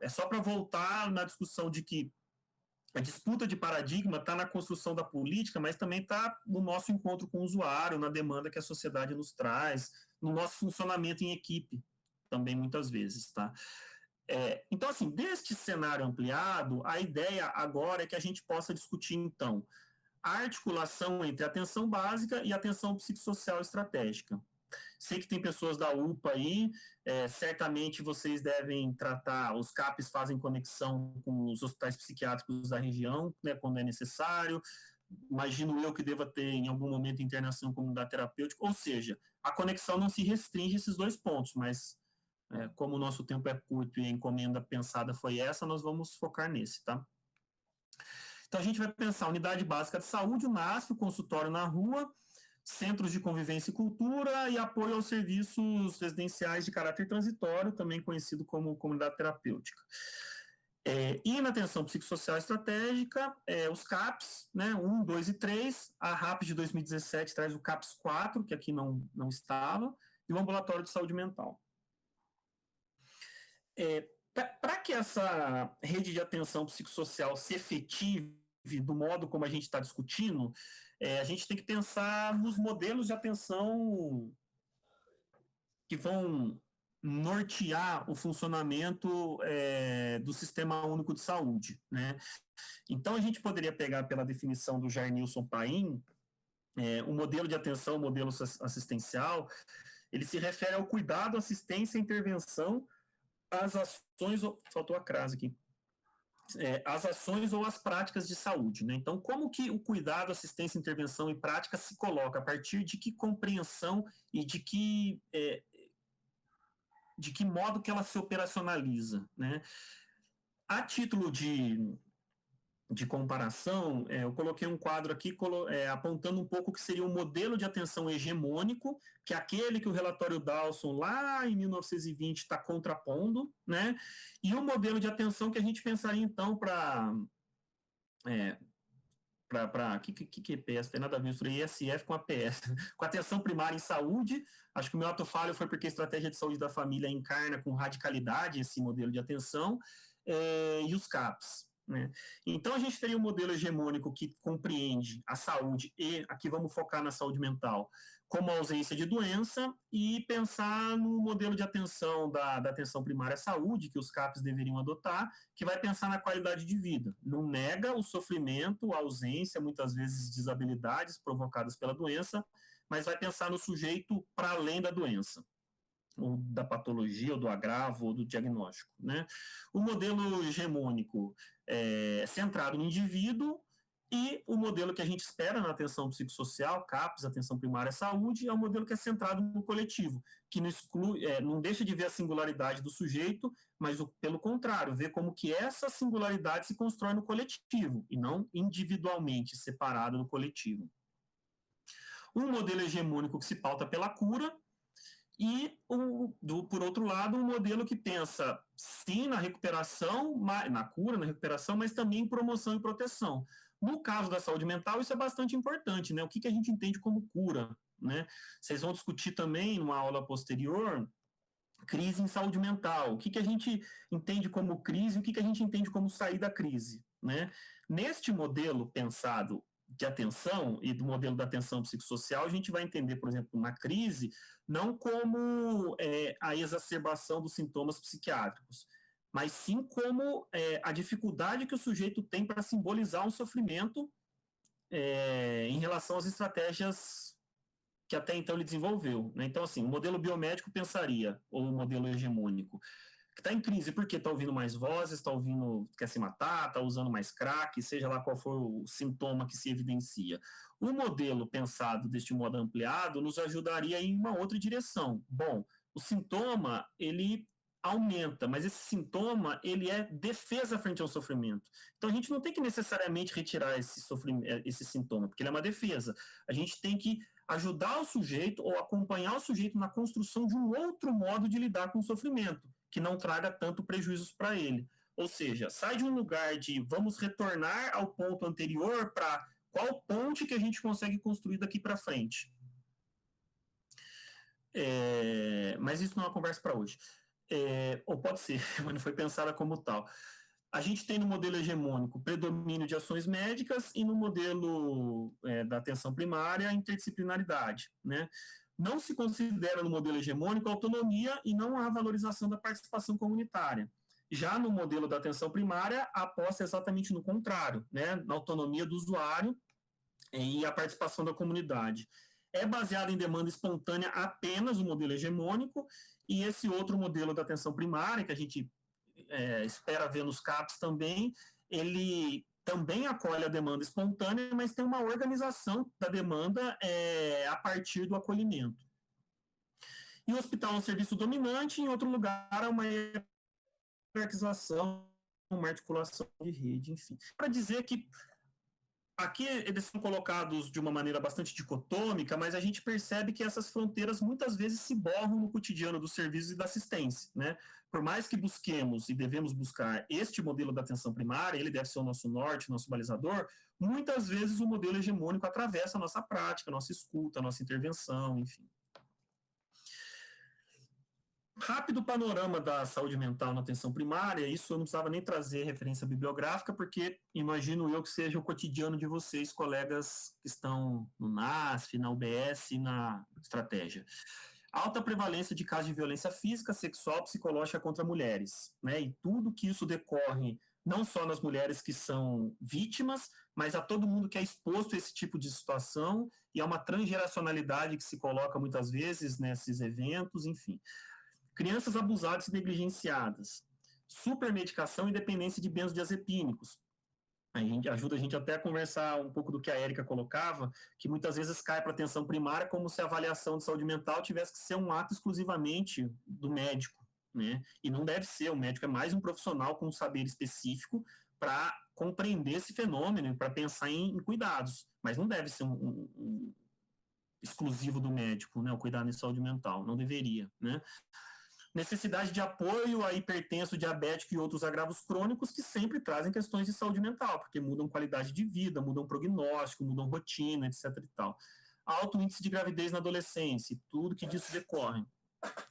É só para voltar na discussão de que a disputa de paradigma está na construção da política, mas também está no nosso encontro com o usuário, na demanda que a sociedade nos traz, no nosso funcionamento em equipe, também muitas vezes, tá? Então, assim, deste cenário ampliado, a ideia agora é que a gente possa discutir, então, a articulação entre a atenção básica e a atenção psicossocial estratégica. Sei que tem pessoas da UPA aí, certamente vocês devem tratar, os CAPs fazem conexão com os hospitais psiquiátricos da região, né, quando é necessário. Imagino eu que deva ter, em algum momento, internação em comunidade terapêutica, ou seja, a conexão não se restringe a esses dois pontos, mas como o nosso tempo é curto e a encomenda pensada foi essa, nós vamos focar nesse, tá? Então, a gente vai pensar unidade básica de saúde, o NASF, o consultório na rua, centros de convivência e cultura e apoio aos serviços residenciais de caráter transitório, também conhecido como comunidade terapêutica. E na atenção psicossocial estratégica, os CAPs, né, 1, 2 e 3, a RAPS de 2017 traz o CAPS 4, que aqui não estava, e o ambulatório de saúde mental. Para que essa rede de atenção psicossocial se efetive do modo como a gente está discutindo, a gente tem que pensar nos modelos de atenção que vão nortear o funcionamento do Sistema Único de Saúde, né? Então, a gente poderia pegar pela definição do Jair Nilson Paim, o modelo de atenção, o modelo assistencial, ele se refere ao cuidado, assistência e intervenção às ações... Faltou a crase aqui. As ações ou as práticas de saúde, né? Então, como que o cuidado, assistência, intervenção e prática se coloca? A partir de que compreensão e de que modo que ela se operacionaliza, né? A título de comparação, eu coloquei um quadro aqui apontando um pouco o que seria um modelo de atenção hegemônico, que é aquele que o relatório Dawson, lá em 1920, está contrapondo, né? E o modelo de atenção que a gente pensaria, então, para que EPS? Tem nada a ver, eu falei ISF com APS, com atenção primária em saúde. Acho que o meu ato falho foi porque a estratégia de saúde da família encarna com radicalidade esse modelo de atenção, e os CAPs. Né? Então, a gente teria um modelo hegemônico que compreende a saúde e, aqui vamos focar na saúde mental, como ausência de doença e pensar no modelo de atenção da atenção primária à saúde, que os CAPs deveriam adotar, que vai pensar na qualidade de vida. Não nega o sofrimento, a ausência, muitas vezes desabilidades provocadas pela doença, mas vai pensar no sujeito para além da doença, ou da patologia, ou do agravo, ou do diagnóstico, né? O modelo hegemônico é centrado no indivíduo, e o modelo que a gente espera na atenção psicossocial, CAPS, atenção primária à saúde, é um modelo que é centrado no coletivo, que não exclui, não deixa de ver a singularidade do sujeito, mas pelo contrário, vê como que essa singularidade se constrói no coletivo, e não individualmente separado do coletivo. Um modelo hegemônico que se pauta pela cura, e, por outro lado, um modelo que pensa, sim, na recuperação, na cura, na recuperação, mas também em promoção e proteção. No caso da saúde mental, isso é bastante importante, né? O que a gente entende como cura, né? Vocês vão discutir também, numa aula posterior, crise em saúde mental. O que a gente entende como crise e o que a gente entende como sair da crise, né? Neste modelo pensado de atenção e do modelo da atenção psicossocial, a gente vai entender, por exemplo, na crise, não como a exacerbação dos sintomas psiquiátricos, mas sim como a dificuldade que o sujeito tem para simbolizar um sofrimento em relação às estratégias que até então ele desenvolveu, né? Então, assim, o modelo biomédico pensaria, ou o modelo hegemônico, está em crise porque está ouvindo mais vozes, está ouvindo, quer se matar, está usando mais crack, seja lá qual for o sintoma que se evidencia. O modelo pensado deste modo ampliado nos ajudaria em uma outra direção. Bom, o sintoma, ele aumenta, mas esse sintoma, ele é defesa frente ao sofrimento. Então, a gente não tem que necessariamente retirar esse sintoma, porque ele é uma defesa. A gente tem que ajudar o sujeito ou acompanhar o sujeito na construção de um outro modo de lidar com o sofrimento, que não traga tanto prejuízos para ele. Ou seja, sai de um lugar de vamos retornar ao ponto anterior para qual ponte que a gente consegue construir daqui para frente. Mas isso não é uma conversa para hoje. Ou pode ser, mas não foi pensada como tal. A gente tem no modelo hegemônico predomínio de ações médicas e no modelo da atenção primária a interdisciplinaridade, né? Não se considera no modelo hegemônico autonomia e não há valorização da participação comunitária. Já no modelo da atenção primária, a aposta é exatamente no contrário, né? Na autonomia do usuário e a participação da comunidade. É baseado em demanda espontânea apenas o modelo hegemônico, e esse outro modelo da atenção primária, que a gente espera ver nos CAPs também, ele também acolhe a demanda espontânea, mas tem uma organização da demanda a partir do acolhimento. E o hospital é um serviço dominante, em outro lugar é uma hierarquização, uma articulação de rede, enfim. Para dizer que aqui eles são colocados de uma maneira bastante dicotômica, mas a gente percebe que essas fronteiras muitas vezes se borram no cotidiano dos serviços e da assistência, né? Por mais que busquemos e devemos buscar este modelo da atenção primária, ele deve ser o nosso norte, nosso balizador, muitas vezes o modelo hegemônico atravessa a nossa prática, a nossa escuta, a nossa intervenção, enfim. Rápido panorama da saúde mental na atenção primária, isso eu não precisava nem trazer referência bibliográfica, porque imagino eu que seja o cotidiano de vocês, colegas que estão no NASF, na UBS e na estratégia. Alta prevalência de casos de violência física, sexual, psicológica contra mulheres, né? E tudo que isso decorre, não só nas mulheres que são vítimas, mas a todo mundo que é exposto a esse tipo de situação, e há uma transgeracionalidade que se coloca muitas vezes nesses eventos, enfim. Crianças abusadas e negligenciadas, supermedicação e dependência de benzodiazepínicos. Ajuda a gente até a conversar um pouco do que a Érica colocava, que muitas vezes cai para a atenção primária como se a avaliação de saúde mental tivesse que ser um ato exclusivamente do médico, né? E não deve ser, o médico é mais um profissional com um saber específico para compreender esse fenômeno, para pensar em cuidados, mas não deve ser um exclusivo do médico, né? O cuidado em saúde mental, não deveria, né? Necessidade de apoio a hipertenso, diabético e outros agravos crônicos que sempre trazem questões de saúde mental, porque mudam qualidade de vida, mudam prognóstico, mudam rotina, etc. e tal. Alto índice de gravidez na adolescência, tudo que disso decorre.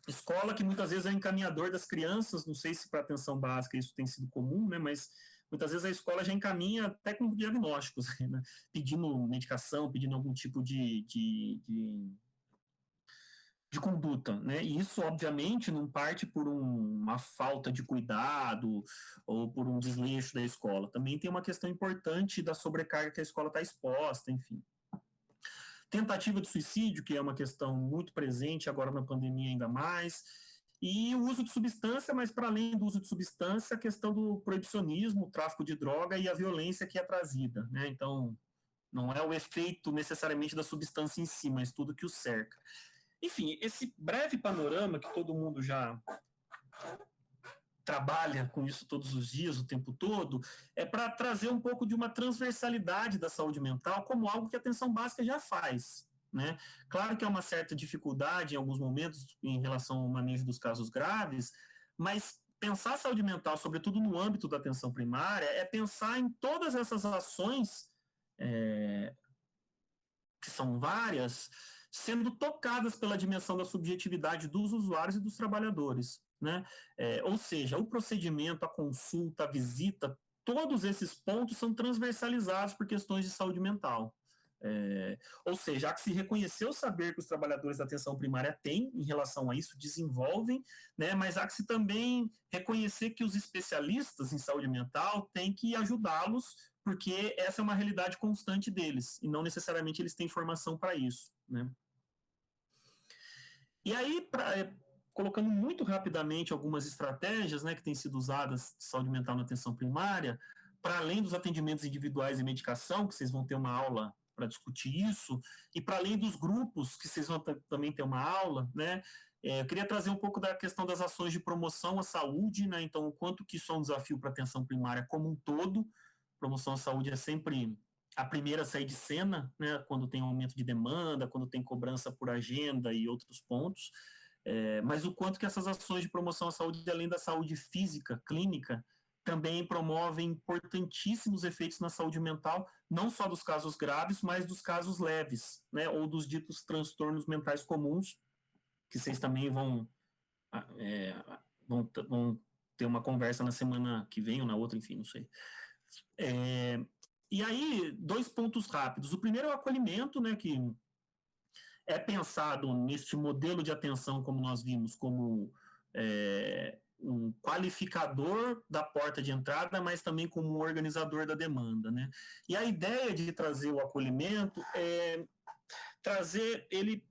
Escola que muitas vezes é encaminhador das crianças, não sei se para atenção básica isso tem sido comum, né, mas muitas vezes a escola já encaminha até com diagnósticos, né, pedindo medicação, pedindo algum tipo de conduta, né? E isso, obviamente, não parte por uma falta de cuidado ou por um desleixo da escola. Também tem uma questão importante da sobrecarga que a escola está exposta, enfim. Tentativa de suicídio, que é uma questão muito presente agora na pandemia ainda mais, e o uso de substância, mas para além do uso de substância, a questão do proibicionismo, o tráfico de droga e a violência que é trazida, né? Então, não é o efeito necessariamente da substância em si, mas tudo que o cerca. Enfim, esse breve panorama que todo mundo já trabalha com isso todos os dias, o tempo todo, é para trazer um pouco de uma transversalidade da saúde mental como algo que a atenção básica já faz, né? Claro que há uma certa dificuldade em alguns momentos em relação ao manejo dos casos graves, mas pensar a saúde mental, sobretudo no âmbito da atenção primária, é pensar em todas essas ações, que são várias, sendo tocadas pela dimensão da subjetividade dos usuários e dos trabalhadores, né? Ou seja, o procedimento, a consulta, a visita, todos esses pontos são transversalizados por questões de saúde mental. Ou seja, há que se reconhecer o saber que os trabalhadores da atenção primária têm em relação a isso, desenvolvem, né? Mas há que se também reconhecer que os especialistas em saúde mental têm que ajudá-los, porque essa é uma realidade constante deles, e não necessariamente eles têm formação para isso, né? E aí, colocando muito rapidamente algumas estratégias, né, que têm sido usadas de saúde mental na atenção primária, para além dos atendimentos individuais e medicação, que vocês vão ter uma aula para discutir isso, e para além dos grupos, que vocês vão também ter uma aula, né, eu queria trazer um pouco da questão das ações de promoção à saúde, né, então o quanto que isso é um desafio para a atenção primária como um todo. Promoção à saúde é sempre a primeira a sair de cena, né, quando tem um aumento de demanda, quando tem cobrança por agenda e outros pontos, mas o quanto que essas ações de promoção à saúde, além da saúde física, clínica, também promovem importantíssimos efeitos na saúde mental, não só dos casos graves, mas dos casos leves, né, ou dos ditos transtornos mentais comuns, que vocês também vão ter uma conversa na semana que vem ou na outra, enfim, não sei. E aí, 2 pontos rápidos. O primeiro é o acolhimento, né, que é pensado neste modelo de atenção, como nós vimos, como um qualificador da porta de entrada, mas também como um organizador da demanda, né? E a ideia de trazer o acolhimento é trazer ele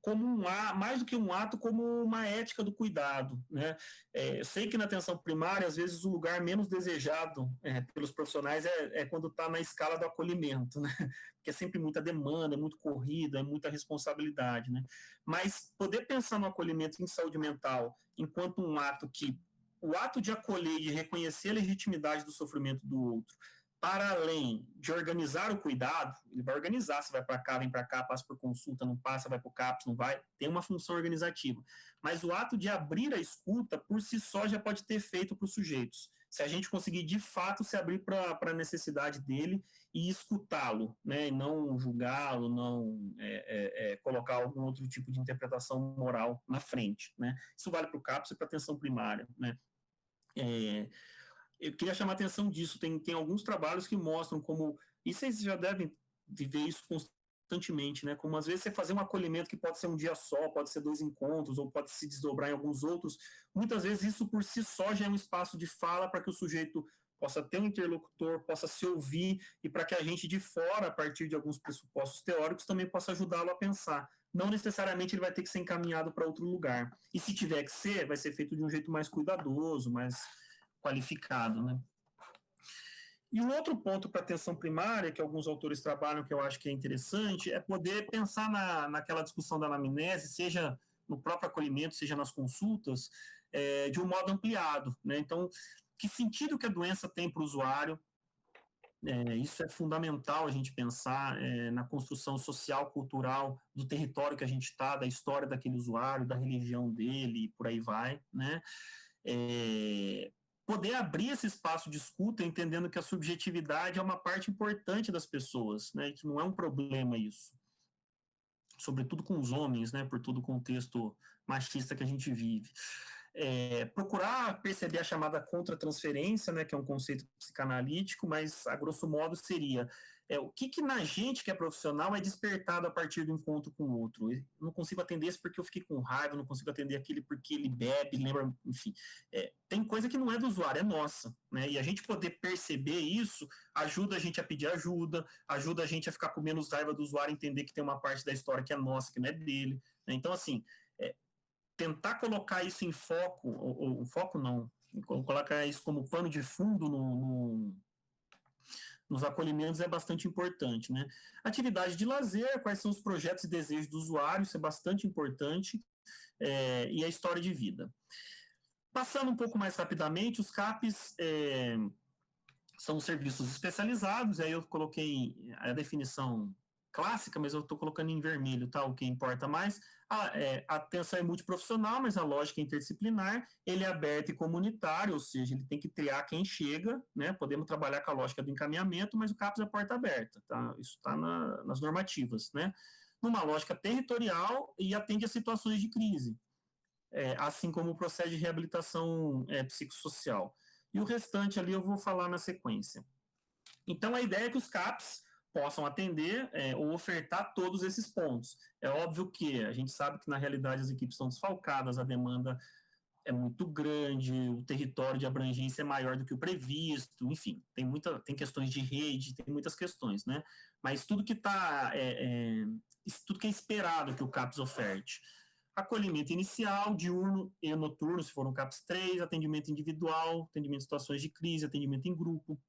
como mais do que um ato, como uma ética do cuidado, né? Eu sei que na atenção primária, às vezes, o lugar menos desejado pelos profissionais é quando está na escala do acolhimento, né? Porque é sempre muita demanda, é muito corrida, é muita responsabilidade, né? Mas poder pensar no acolhimento em saúde mental enquanto um ato que, o ato de acolher e de reconhecer a legitimidade do sofrimento do outro, para além de organizar o cuidado, ele vai organizar, se vai para cá, vem para cá, passa por consulta, não passa, vai para o CAPS, não vai, tem uma função organizativa. Mas o ato de abrir a escuta, por si só, já pode ter efeito para os sujeitos. Se a gente conseguir, de fato, se abrir para a necessidade dele e escutá-lo, né, e não julgá-lo, não colocar algum outro tipo de interpretação moral na frente, né. Isso vale para o CAPS e para a atenção primária, né. Eu queria chamar a atenção disso, tem alguns trabalhos que mostram como, e vocês já devem viver isso constantemente, né, como às vezes você fazer um acolhimento que pode ser um dia só, pode ser 2 encontros, ou pode se desdobrar em alguns outros, muitas vezes isso por si só já é um espaço de fala para que o sujeito possa ter um interlocutor, possa se ouvir, e para que a gente de fora, a partir de alguns pressupostos teóricos, também possa ajudá-lo a pensar. Não necessariamente ele vai ter que ser encaminhado para outro lugar. E se tiver que ser, vai ser feito de um jeito mais cuidadoso, mais qualificado, né? E um outro ponto para atenção primária, que alguns autores trabalham, que eu acho que é interessante, é poder pensar naquela discussão da anamnese, seja no próprio acolhimento, seja nas consultas, de um modo ampliado, né? Então, que sentido que a doença tem para o usuário? Isso é fundamental a gente pensar na construção social, cultural do território que a gente está, da história daquele usuário, da religião dele, e por aí vai, né? Poder abrir esse espaço de escuta, entendendo que a subjetividade é uma parte importante das pessoas, né, que não é um problema isso, sobretudo com os homens, né, por todo o contexto machista que a gente vive. Procurar perceber a chamada contratransferência, né, que é um conceito psicanalítico, mas a grosso modo seria o que na gente que é profissional é despertado a partir do encontro com o outro. Eu não consigo atender isso porque eu fiquei com raiva, não consigo atender aquele porque ele bebe, lembra, enfim. Tem coisa que não é do usuário, é nossa, né? E a gente poder perceber isso ajuda a gente a pedir ajuda, ajuda a gente a ficar com menos raiva do usuário, entender que tem uma parte da história que é nossa, que não é dele, né? Então, assim, tentar colocar isso em foco, ou foco não, colocar isso como pano de fundo nos acolhimentos é bastante importante, né? Atividade de lazer, quais são os projetos e desejos do usuário, isso é bastante importante, e a história de vida. Passando um pouco mais rapidamente, os CAPs são serviços especializados, aí eu coloquei a definição clássica, mas eu estou colocando em vermelho, tá? O que importa mais. A atenção é multiprofissional, mas a lógica é interdisciplinar, ele é aberto e comunitário, ou seja, ele tem que triar quem chega, né? Podemos trabalhar com a lógica do encaminhamento, mas o CAPS é porta aberta, tá? Isso está nas normativas, né? Numa lógica territorial e atende a situações de crise, assim como o processo de reabilitação psicossocial. E o restante ali eu vou falar na sequência. Então, a ideia é que os CAPs possam atender ou ofertar todos esses pontos. É óbvio que a gente sabe que, na realidade, as equipes são desfalcadas, a demanda é muito grande, o território de abrangência é maior do que o previsto, enfim, tem questões de rede, tem muitas questões, né? Mas tudo que tudo que é esperado que o CAPS oferte. acolhimento inicial, diurno e noturno, se for um CAPS 3, atendimento individual, atendimento em situações de crise, atendimento em grupo,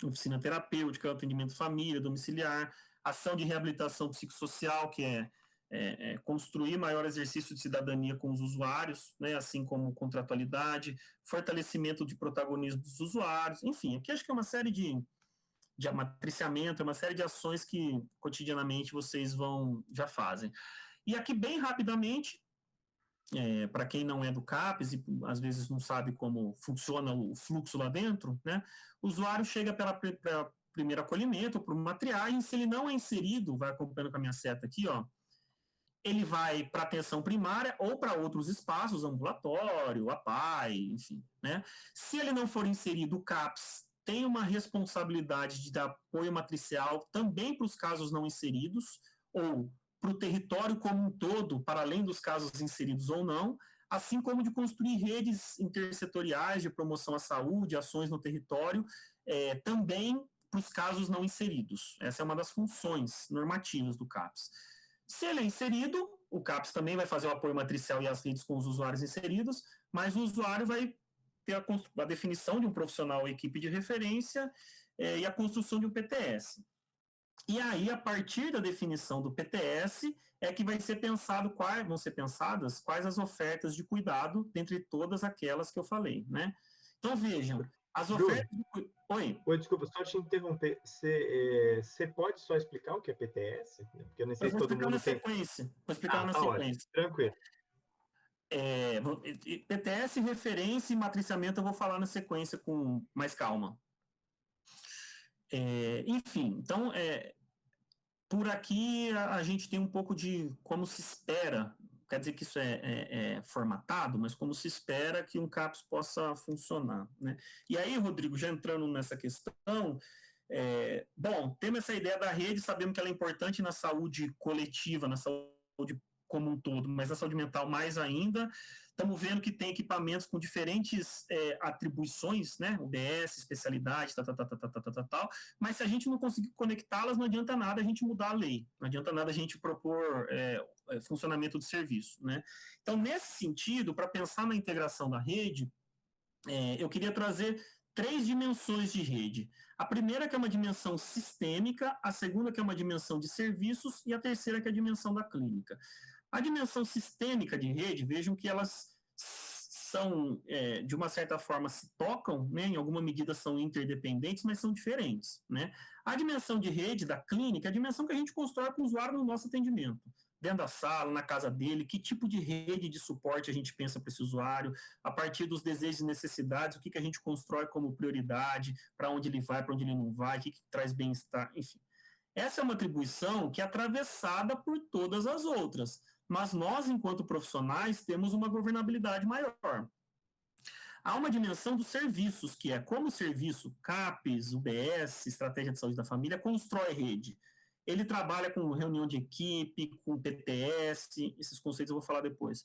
oficina terapêutica, atendimento família, domiciliar, ação de reabilitação psicossocial, que é construir maior exercício de cidadania com os usuários, né, assim como contratualidade, fortalecimento de protagonismo dos usuários, enfim, aqui acho que é uma série de matriciamento, é uma série de ações que cotidianamente vocês já fazem. E aqui, bem rapidamente, para quem não é do CAPES e às vezes não sabe como funciona o fluxo lá dentro, né, o usuário chega pela primeiro acolhimento, por uma triagem, se ele não é inserido, vai acompanhando com a minha seta aqui, ó, ele vai para atenção primária ou para outros espaços, ambulatório, APAE, enfim, né? Se ele não for inserido, o CAPES tem uma responsabilidade de dar apoio matricial também para os casos não inseridos, ou para o território como um todo, para além dos casos inseridos ou não, assim como de construir redes intersetoriais de promoção à saúde, ações no território, também para os casos não inseridos. Essa é uma das funções normativas do CAPES. Se ele é inserido, o CAPES também vai fazer o apoio matricial e as redes com os usuários inseridos, mas o usuário vai ter a definição de um profissional equipe de referência e a construção de um PTS. E aí, a partir da definição do PTS, é que vão ser pensadas quais as ofertas de cuidado, dentre todas aquelas que eu falei, né? Então, vejam, as ofertas... Oi, desculpa, só te interromper. Você pode só explicar o que é PTS? Porque eu não sei se todo mundo tem... Vou explicar na sequência. Tranquilo. PTS, referência e matriciamento eu vou falar na sequência com mais calma. Enfim, então, por aqui a gente tem um pouco de como se espera, quer dizer que isso é formatado, mas como se espera que um CAPES possa funcionar, né? E aí, Rodrigo, já entrando nessa questão, temos essa ideia da rede, sabemos que ela é importante na saúde coletiva, na saúde como um todo, mas na saúde mental mais ainda. Estamos vendo que tem equipamentos com diferentes atribuições, né? UBS, especialidade, tal, mas se a gente não conseguir conectá-las, não adianta nada a gente mudar a lei, não adianta nada a gente propor funcionamento do serviço, né? Então, nesse sentido, para pensar na integração da rede, eu queria trazer 3 dimensões de rede. A primeira que é uma dimensão sistêmica, a segunda que é uma dimensão de serviços e a terceira que é a dimensão da clínica. A dimensão sistêmica de rede, vejam que elas são, de uma certa forma, se tocam, né, em alguma medida são interdependentes, mas são diferentes, né? A dimensão de rede da clínica é a dimensão que a gente constrói com o usuário no nosso atendimento. Dentro da sala, na casa dele, que tipo de rede de suporte a gente pensa para esse usuário, a partir dos desejos e necessidades, o que a gente constrói como prioridade, para onde ele vai, para onde ele não vai, o que traz bem-estar, enfim. Essa é uma atribuição que é atravessada por todas as outras, mas nós, enquanto profissionais, temos uma governabilidade maior. Há uma dimensão dos serviços, que é como o serviço CAPES, UBS, Estratégia de Saúde da Família, constrói rede. Ele trabalha com reunião de equipe, com PTS, esses conceitos eu vou falar depois.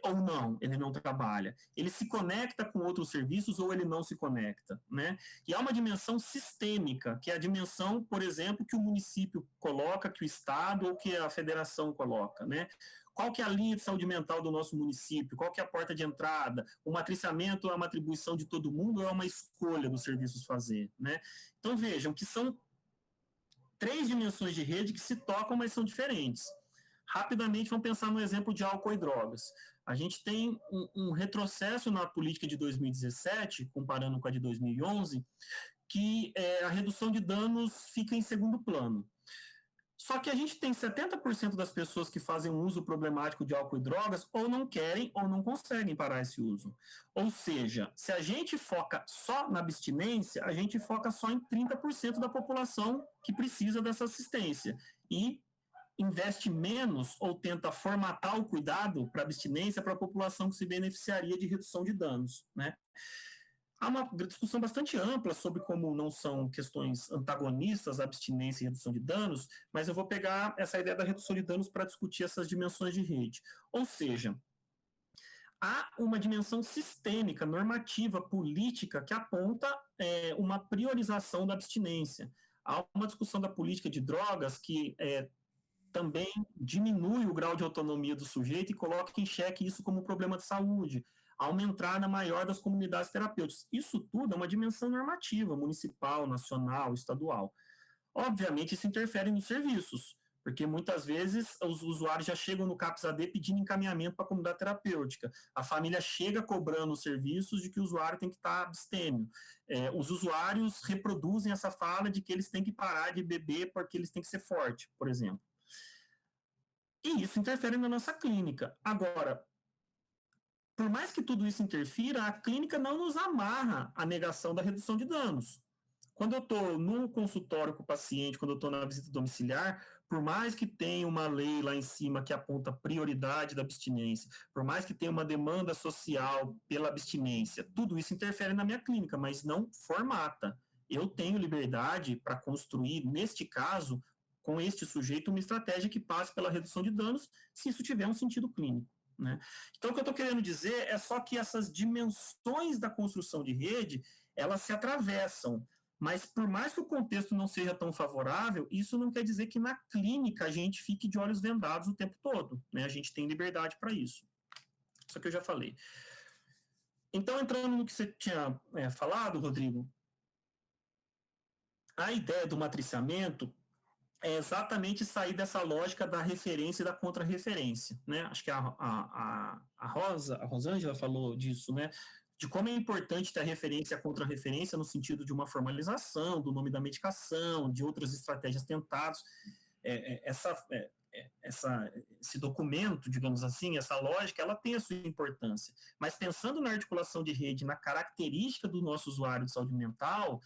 Ou não, ele não trabalha. Ele se conecta com outros serviços ou ele não se conecta, né? E há uma dimensão sistêmica, que é a dimensão, por exemplo, que o município coloca, que o Estado ou que a federação coloca, né? Qual que é a linha de saúde mental do nosso município? Qual que é a porta de entrada? O matriciamento é uma atribuição de todo mundo ou é uma escolha dos serviços fazer, né? Então, vejam que são 3 dimensões de rede que se tocam, mas são diferentes. Rapidamente, vamos pensar no exemplo de álcool e drogas. A gente tem um retrocesso na política de 2017, comparando com a de 2011, que a redução de danos fica em segundo plano. Só que a gente tem 70% das pessoas que fazem um uso problemático de álcool e drogas ou não querem ou não conseguem parar esse uso. Ou seja, se a gente foca só na abstinência, a gente foca só em 30% da população que precisa dessa assistência. E investe menos ou tenta formatar o cuidado para abstinência para a população que se beneficiaria de redução de danos, né? Há uma discussão bastante ampla sobre como não são questões antagonistas a abstinência e redução de danos, mas eu vou pegar essa ideia da redução de danos para discutir essas dimensões de rede. Ou seja, há uma dimensão sistêmica, normativa, política, que aponta uma priorização da abstinência. Há uma discussão da política de drogas que também diminui o grau de autonomia do sujeito e coloca em xeque isso como um problema de saúde, ao entrar na maior das comunidades terapêuticas. Isso tudo é uma dimensão normativa, municipal, nacional, estadual. Obviamente, isso interfere nos serviços, porque muitas vezes os usuários já chegam no CAPS-AD pedindo encaminhamento para a comunidade terapêutica. A família chega cobrando os serviços de que o usuário tem que estar abstêmio. Os usuários reproduzem essa fala de que eles têm que parar de beber porque eles têm que ser fortes, por exemplo. E isso interfere na nossa clínica. Agora, por mais que tudo isso interfira, a clínica não nos amarra à negação da redução de danos. Quando eu estou no consultório com o paciente, quando eu estou na visita domiciliar, por mais que tenha uma lei lá em cima que aponta prioridade da abstinência, por mais que tenha uma demanda social pela abstinência, tudo isso interfere na minha clínica, mas não formata. Eu tenho liberdade para construir, neste caso, com este sujeito, uma estratégia que passe pela redução de danos, se isso tiver um sentido clínico. Né? Então, o que eu estou querendo dizer é só que essas dimensões da construção de rede, elas se atravessam. Mas, por mais que o contexto não seja tão favorável, isso não quer dizer que na clínica a gente fique de olhos vendados o tempo todo. Né? A gente tem liberdade para isso. Isso que eu já falei. Então, entrando no que você tinha falado, Rodrigo, a ideia do matriciamento é exatamente sair dessa lógica da referência e da contra-referência. Né? Acho que a Rosângela falou disso, né? De como é importante ter a referência e a contra-referência no sentido de uma formalização, do nome da medicação, de outras estratégias tentadas. Esse documento, digamos assim, essa lógica, ela tem a sua importância. Mas pensando na articulação de rede, na característica do nosso usuário de saúde mental,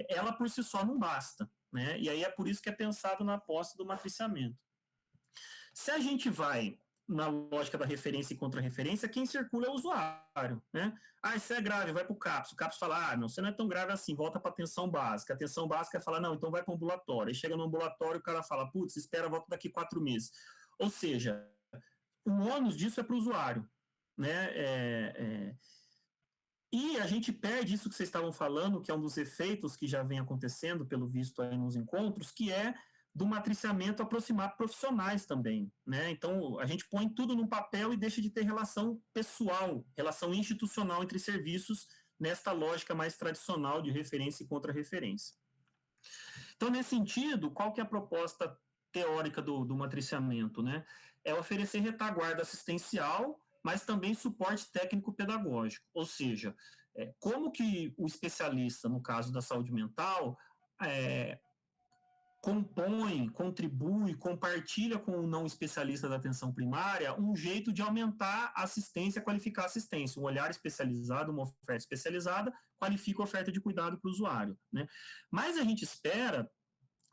ela por si só não basta. Né? E aí é por isso que é pensado na aposta do matriciamento. Se a gente vai na lógica da referência e contra-referência, quem circula é o usuário. Né? Isso é grave, vai para o CAPS. O CAPS fala, não, você não é tão grave assim, volta para a atenção básica. A atenção básica fala, não, então vai para o ambulatório. Aí chega no ambulatório, o cara fala, putz, espera, volta daqui 4 meses. Ou seja, o ônus disso é para o usuário. Né? E a gente perde isso que vocês estavam falando, que é um dos efeitos que já vem acontecendo, pelo visto aí nos encontros, que é do matriciamento aproximar profissionais também. Né? Então, a gente põe tudo num papel e deixa de ter relação pessoal, relação institucional entre serviços, nesta lógica mais tradicional de referência e contra-referência. Então, nesse sentido, qual que é a proposta teórica do matriciamento? Né? É oferecer retaguarda assistencial, mas também suporte técnico-pedagógico, ou seja, como que o especialista, no caso da saúde mental, compõe, contribui, compartilha com o não especialista da atenção primária um jeito de aumentar a assistência, qualificar a assistência. Um olhar especializado, uma oferta especializada, qualifica a oferta de cuidado para o usuário. Né? Mas a gente espera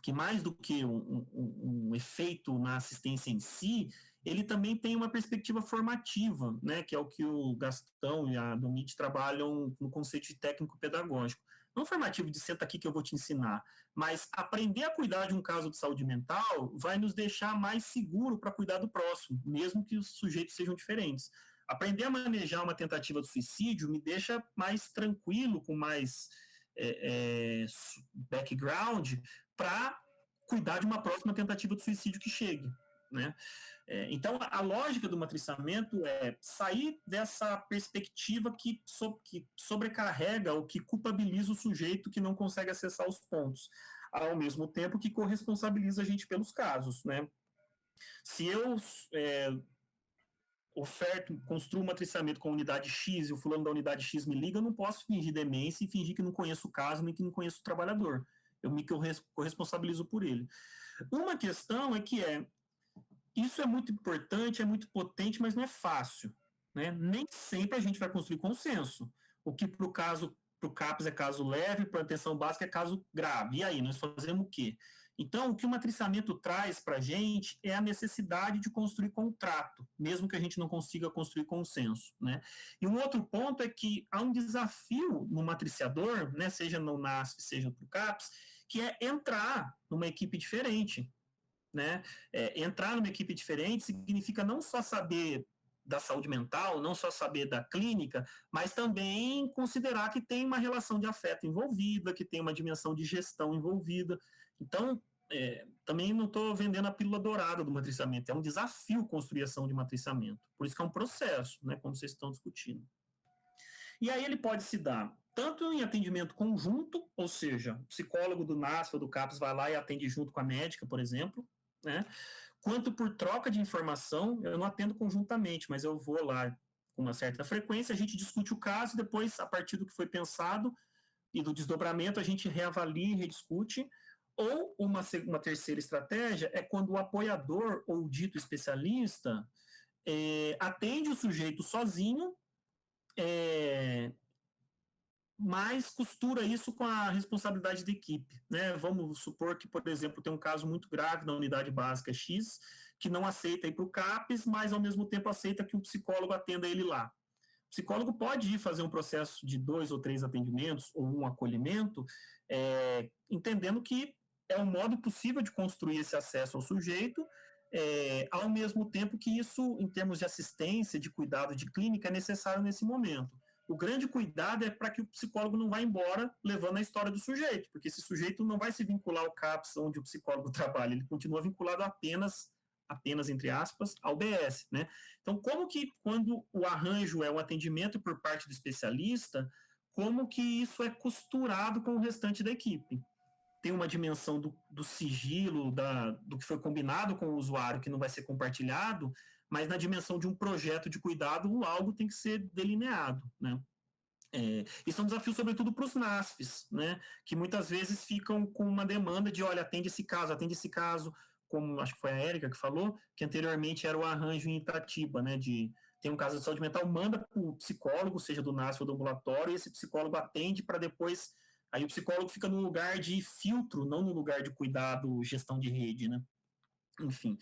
que mais do que um efeito na assistência em si, ele também tem uma perspectiva formativa, né, que é o que o Gastão e a Domit trabalham no conceito de técnico-pedagógico. Não formativo de senta aqui que eu vou te ensinar, mas aprender a cuidar de um caso de saúde mental vai nos deixar mais seguro para cuidar do próximo, mesmo que os sujeitos sejam diferentes. Aprender a manejar uma tentativa de suicídio me deixa mais tranquilo, com mais background, para cuidar de uma próxima tentativa de suicídio que chegue. Né? Então, a lógica do matriciamento é sair dessa perspectiva que sobrecarrega ou que culpabiliza o sujeito que não consegue acessar os pontos, ao mesmo tempo que corresponsabiliza a gente pelos casos. Né? Se eu construo um matriciamento com a unidade X e o fulano da unidade X me liga, eu não posso fingir demência e fingir que não conheço o caso nem que não conheço o trabalhador. Eu me corresponsabilizo por ele. Uma questão é que isso é muito importante, é muito potente, mas não é fácil. Né? Nem sempre a gente vai construir consenso. O que para o CAPS é caso leve, para a atenção básica é caso grave. E aí, nós fazemos o quê? Então, o que o matriciamento traz para a gente é a necessidade de construir contrato, mesmo que a gente não consiga construir consenso. Né? E um outro ponto é que há um desafio no matriciador, né, seja no NASF, seja no CAPS, que é entrar numa equipe diferente. Né? Entrar numa equipe diferente significa não só saber da saúde mental, não só saber da clínica, mas também considerar que tem uma relação de afeto envolvida, que tem uma dimensão de gestão envolvida. Então, também não estou vendendo a pílula dourada do matriciamento, é um desafio construir ação de matriciamento, por isso que é um processo, né, como vocês estão discutindo. E aí ele pode se dar tanto em atendimento conjunto, ou seja, o psicólogo do NASF ou do CAPS vai lá e atende junto com a médica, por exemplo, né, quanto por troca de informação, eu não atendo conjuntamente, mas eu vou lá com uma certa frequência, a gente discute o caso, depois, a partir do que foi pensado e do desdobramento, a gente reavalia e rediscute. Ou uma terceira estratégia é quando o apoiador ou o dito especialista atende o sujeito sozinho, mas costura isso com a responsabilidade da equipe, né? Vamos supor que, por exemplo, tem um caso muito grave na unidade básica X, que não aceita ir para o CAPES, mas ao mesmo tempo aceita que o psicólogo atenda ele lá. O psicólogo pode ir fazer um processo de 2 ou 3 atendimentos ou um acolhimento, entendendo que é um modo possível de construir esse acesso ao sujeito, ao mesmo tempo que isso, em termos de assistência, de cuidado, de clínica, é necessário nesse momento. O grande cuidado é para que o psicólogo não vá embora levando a história do sujeito, porque esse sujeito não vai se vincular ao CAPS onde o psicólogo trabalha, ele continua vinculado apenas, entre aspas, ao BS, né? Então, como que, quando o arranjo é um atendimento por parte do especialista, como que isso é costurado com o restante da equipe? Tem uma dimensão do sigilo, do que foi combinado com o usuário, que não vai ser compartilhado, mas na dimensão de um projeto de cuidado, algo tem que ser delineado, né? Isso é um desafio, sobretudo, para os NASFs, né? Que muitas vezes ficam com uma demanda de, olha, atende esse caso, como acho que foi a Érica que falou, que anteriormente era o arranjo em Itatiba, né? Tem um caso de saúde mental, manda para o psicólogo, seja do NASF ou do ambulatório, e esse psicólogo atende para depois. Aí o psicólogo fica no lugar de filtro, não no lugar de cuidado, gestão de rede, né? Enfim.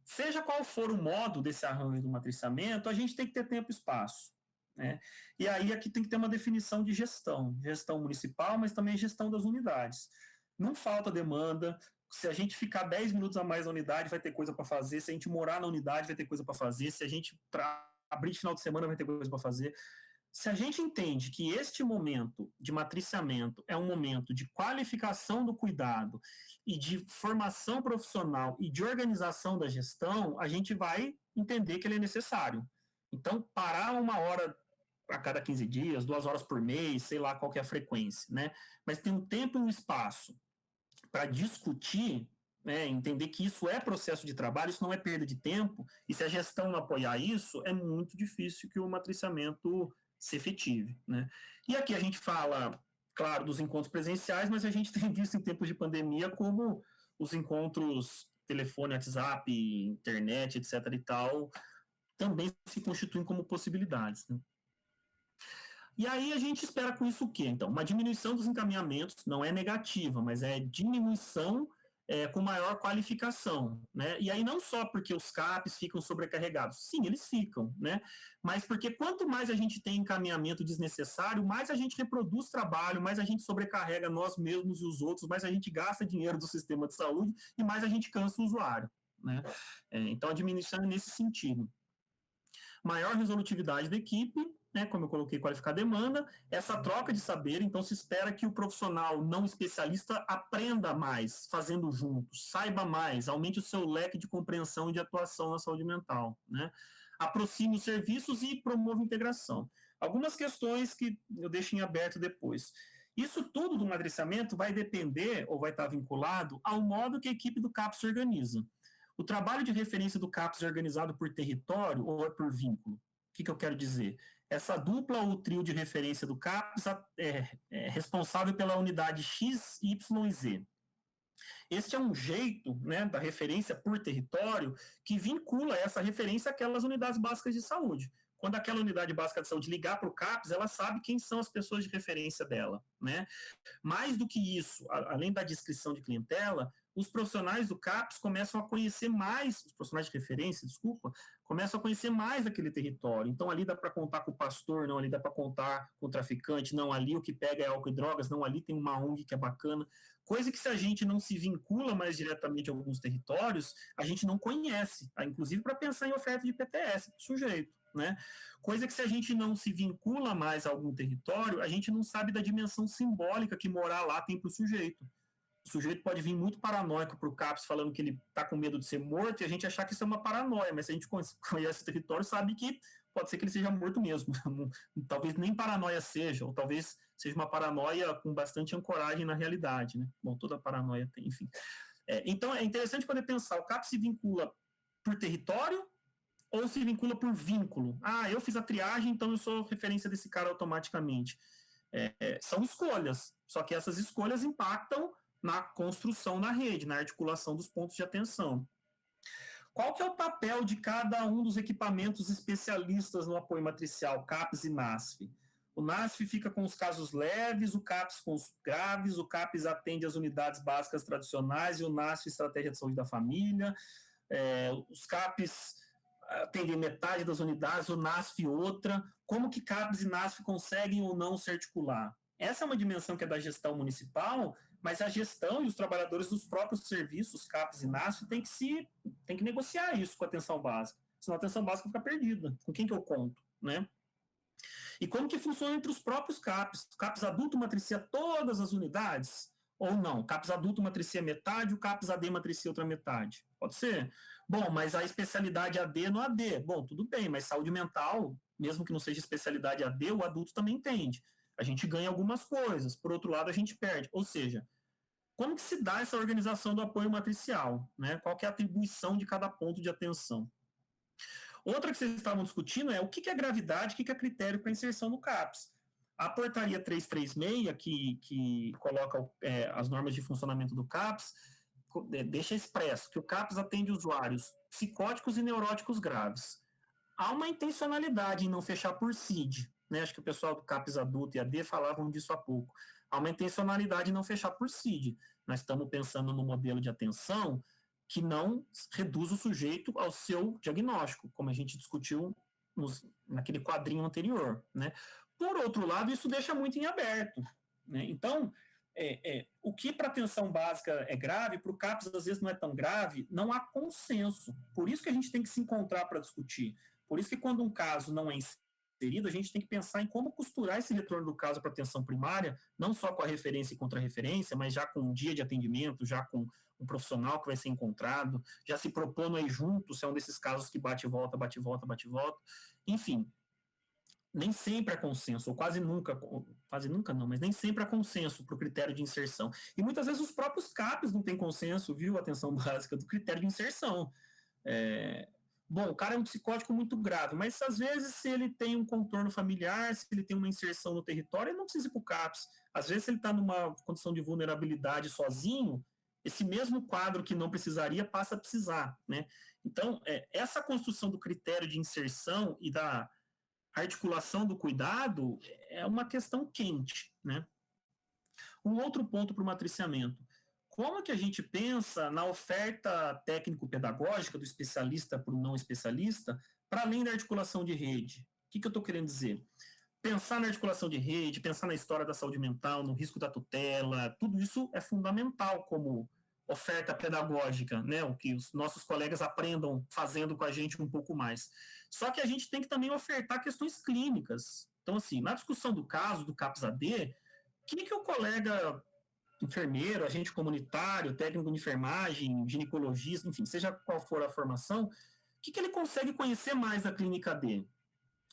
Seja qual for o modo desse arranjo do matriciamento, a gente tem que ter tempo e espaço, né? E aí aqui tem que ter uma definição de gestão municipal, mas também gestão das unidades. Não falta demanda, se a gente ficar 10 minutos a mais na unidade, vai ter coisa para fazer, se a gente morar na unidade, vai ter coisa para fazer, se a gente abrir de final de semana, vai ter coisa para fazer. Se a gente entende que este momento de matriciamento é um momento de qualificação do cuidado e de formação profissional e de organização da gestão, a gente vai entender que ele é necessário. Então, parar 1 hora a cada 15 dias, 2 horas por mês, sei lá qual que é a frequência, né? Mas tem um tempo e um espaço para discutir, né, entender que isso é processo de trabalho, isso não é perda de tempo, e se a gestão não apoiar isso, é muito difícil que o matriciamento se efetive, né? E aqui a gente fala, claro, dos encontros presenciais, mas a gente tem visto em tempos de pandemia como os encontros telefone, WhatsApp, internet, etc. e tal, também se constituem como possibilidades, né? E aí a gente espera com isso o quê? Então, uma diminuição dos encaminhamentos, não é negativa, mas é diminuição com maior qualificação, né? E aí não só porque os CAPs ficam sobrecarregados, sim, eles ficam, né? Mas porque quanto mais a gente tem encaminhamento desnecessário, mais a gente reproduz trabalho, mais a gente sobrecarrega nós mesmos e os outros, mais a gente gasta dinheiro do sistema de saúde e mais a gente cansa o usuário, né? Então a diminuição é nesse sentido. Maior resolutividade da equipe, né, como eu coloquei, qualificar a demanda, essa troca de saber, então se espera que o profissional não especialista aprenda mais, fazendo juntos, saiba mais, aumente o seu leque de compreensão e de atuação na saúde mental, né? Aproxime os serviços e promova integração. Algumas questões que eu deixo em aberto depois. Isso tudo do matriciamento vai depender, ou vai estar vinculado, ao modo que a equipe do CAPS se organiza. O trabalho de referência do CAPS é organizado por território ou é por vínculo? O que eu quero dizer? Essa dupla ou trio de referência do CAPS é responsável pela unidade X, Y e Z. Este é um jeito, né, da referência por território que vincula essa referência àquelas unidades básicas de saúde. Quando aquela unidade básica de saúde ligar para o CAPS, ela sabe quem são as pessoas de referência dela, né? Mais do que isso, além da descrição de clientela, os profissionais do CAPS começam a conhecer mais, os profissionais de referência, desculpa, começam a conhecer mais aquele território. Então, ali dá para contar com o pastor, não, ali dá para contar com o traficante, não, ali o que pega é álcool e drogas, não, ali tem uma ONG que é bacana. Coisa que, se a gente não se vincula mais diretamente a alguns territórios, a gente não conhece, inclusive para pensar em oferta de PTS para o sujeito, né? Coisa que, se a gente não se vincula mais a algum território, a gente não sabe da dimensão simbólica que morar lá tem para o sujeito. O sujeito pode vir muito paranoico para o CAPS falando que ele está com medo de ser morto e a gente achar que isso é uma paranoia, mas se a gente conhece o território, sabe que pode ser que ele seja morto mesmo. Talvez nem paranoia seja, ou talvez seja uma paranoia com bastante ancoragem na realidade, né? Bom, toda paranoia tem, enfim. Então, é interessante poder pensar, o CAPS se vincula por território ou se vincula por vínculo? Ah, eu fiz a triagem, então eu sou referência desse cara automaticamente. São escolhas, só que essas escolhas impactam na construção na rede, na articulação dos pontos de atenção. Qual que é o papel de cada um dos equipamentos especialistas no apoio matricial, CAPS e NASF? O NASF fica com os casos leves, o CAPS com os graves, o CAPS atende as unidades básicas tradicionais e o NASF estratégia de saúde da família, os CAPS atendem metade das unidades, o NASF outra. Como que CAPS e NASF conseguem ou não se articular? Essa é uma dimensão que é da gestão municipal, mas a gestão e os trabalhadores dos próprios serviços, CAPS e NASF, tem que negociar isso com a atenção básica. Senão a atenção básica fica perdida. Com quem que eu conto, né? E como que funciona entre os próprios CAPS? O CAPS adulto matricia todas as unidades? Ou não? O CAPS adulto matricia metade, o CAPS AD matricia outra metade? Pode ser. Bom, mas a especialidade AD no AD. Bom, tudo bem, mas saúde mental, mesmo que não seja especialidade AD, o adulto também entende. A gente ganha algumas coisas, por outro lado a gente perde. Ou seja, como que se dá essa organização do apoio matricial? Né? Qual que é a atribuição de cada ponto de atenção? Outra que vocês estavam discutindo é o que é gravidade, o que é critério para inserção no CAPS. A portaria 336, que coloca as normas de funcionamento do CAPS, deixa expresso que o CAPS atende usuários psicóticos e neuróticos graves. Há uma intencionalidade em não fechar por CID, né? Acho que o pessoal do CAPS adulto e AD falavam disso há pouco. Há uma intencionalidade em não fechar por CID. Nós estamos pensando no modelo de atenção que não reduz o sujeito ao seu diagnóstico, como a gente discutiu naquele quadrinho anterior, né? Por outro lado, isso deixa muito em aberto, né? Então, o que para atenção básica é grave, para o CAPS às vezes não é tão grave, não há consenso. Por isso que a gente tem que se encontrar para discutir. Por isso que quando um caso não é inserido, a gente tem que pensar em como costurar esse retorno do caso para atenção primária, não só com a referência e contra-referência, mas já com um dia de atendimento, já com um profissional que vai ser encontrado, já se propondo aí junto, se é um desses casos que bate e volta, bate e volta, bate e volta. Enfim, nem sempre há consenso, ou quase nunca não, mas nem sempre há consenso para o critério de inserção. E muitas vezes os próprios CAPs não têm consenso, viu, atenção básica, do critério de inserção. Bom, o cara é um psicótico muito grave, mas às vezes se ele tem um contorno familiar, se ele tem uma inserção no território, ele não precisa ir para o CAPS. Às vezes se ele está numa condição de vulnerabilidade sozinho, esse mesmo quadro que não precisaria passa a precisar, né? Então, essa construção do critério de inserção e da articulação do cuidado é uma questão quente, né? Um outro ponto para o matriciamento. Como que a gente pensa na oferta técnico-pedagógica do especialista para o não especialista, para além da articulação de rede? O que eu estou querendo dizer? Pensar na articulação de rede, pensar na história da saúde mental, no risco da tutela, tudo isso é fundamental como oferta pedagógica, né? O que os nossos colegas aprendam fazendo com a gente um pouco mais. Só que a gente tem que também ofertar questões clínicas. Então, assim, na discussão do caso do CAPS-AD, o que o colega enfermeiro, agente comunitário, técnico de enfermagem, ginecologista, enfim, seja qual for a formação, o que ele consegue conhecer mais da clínica dele?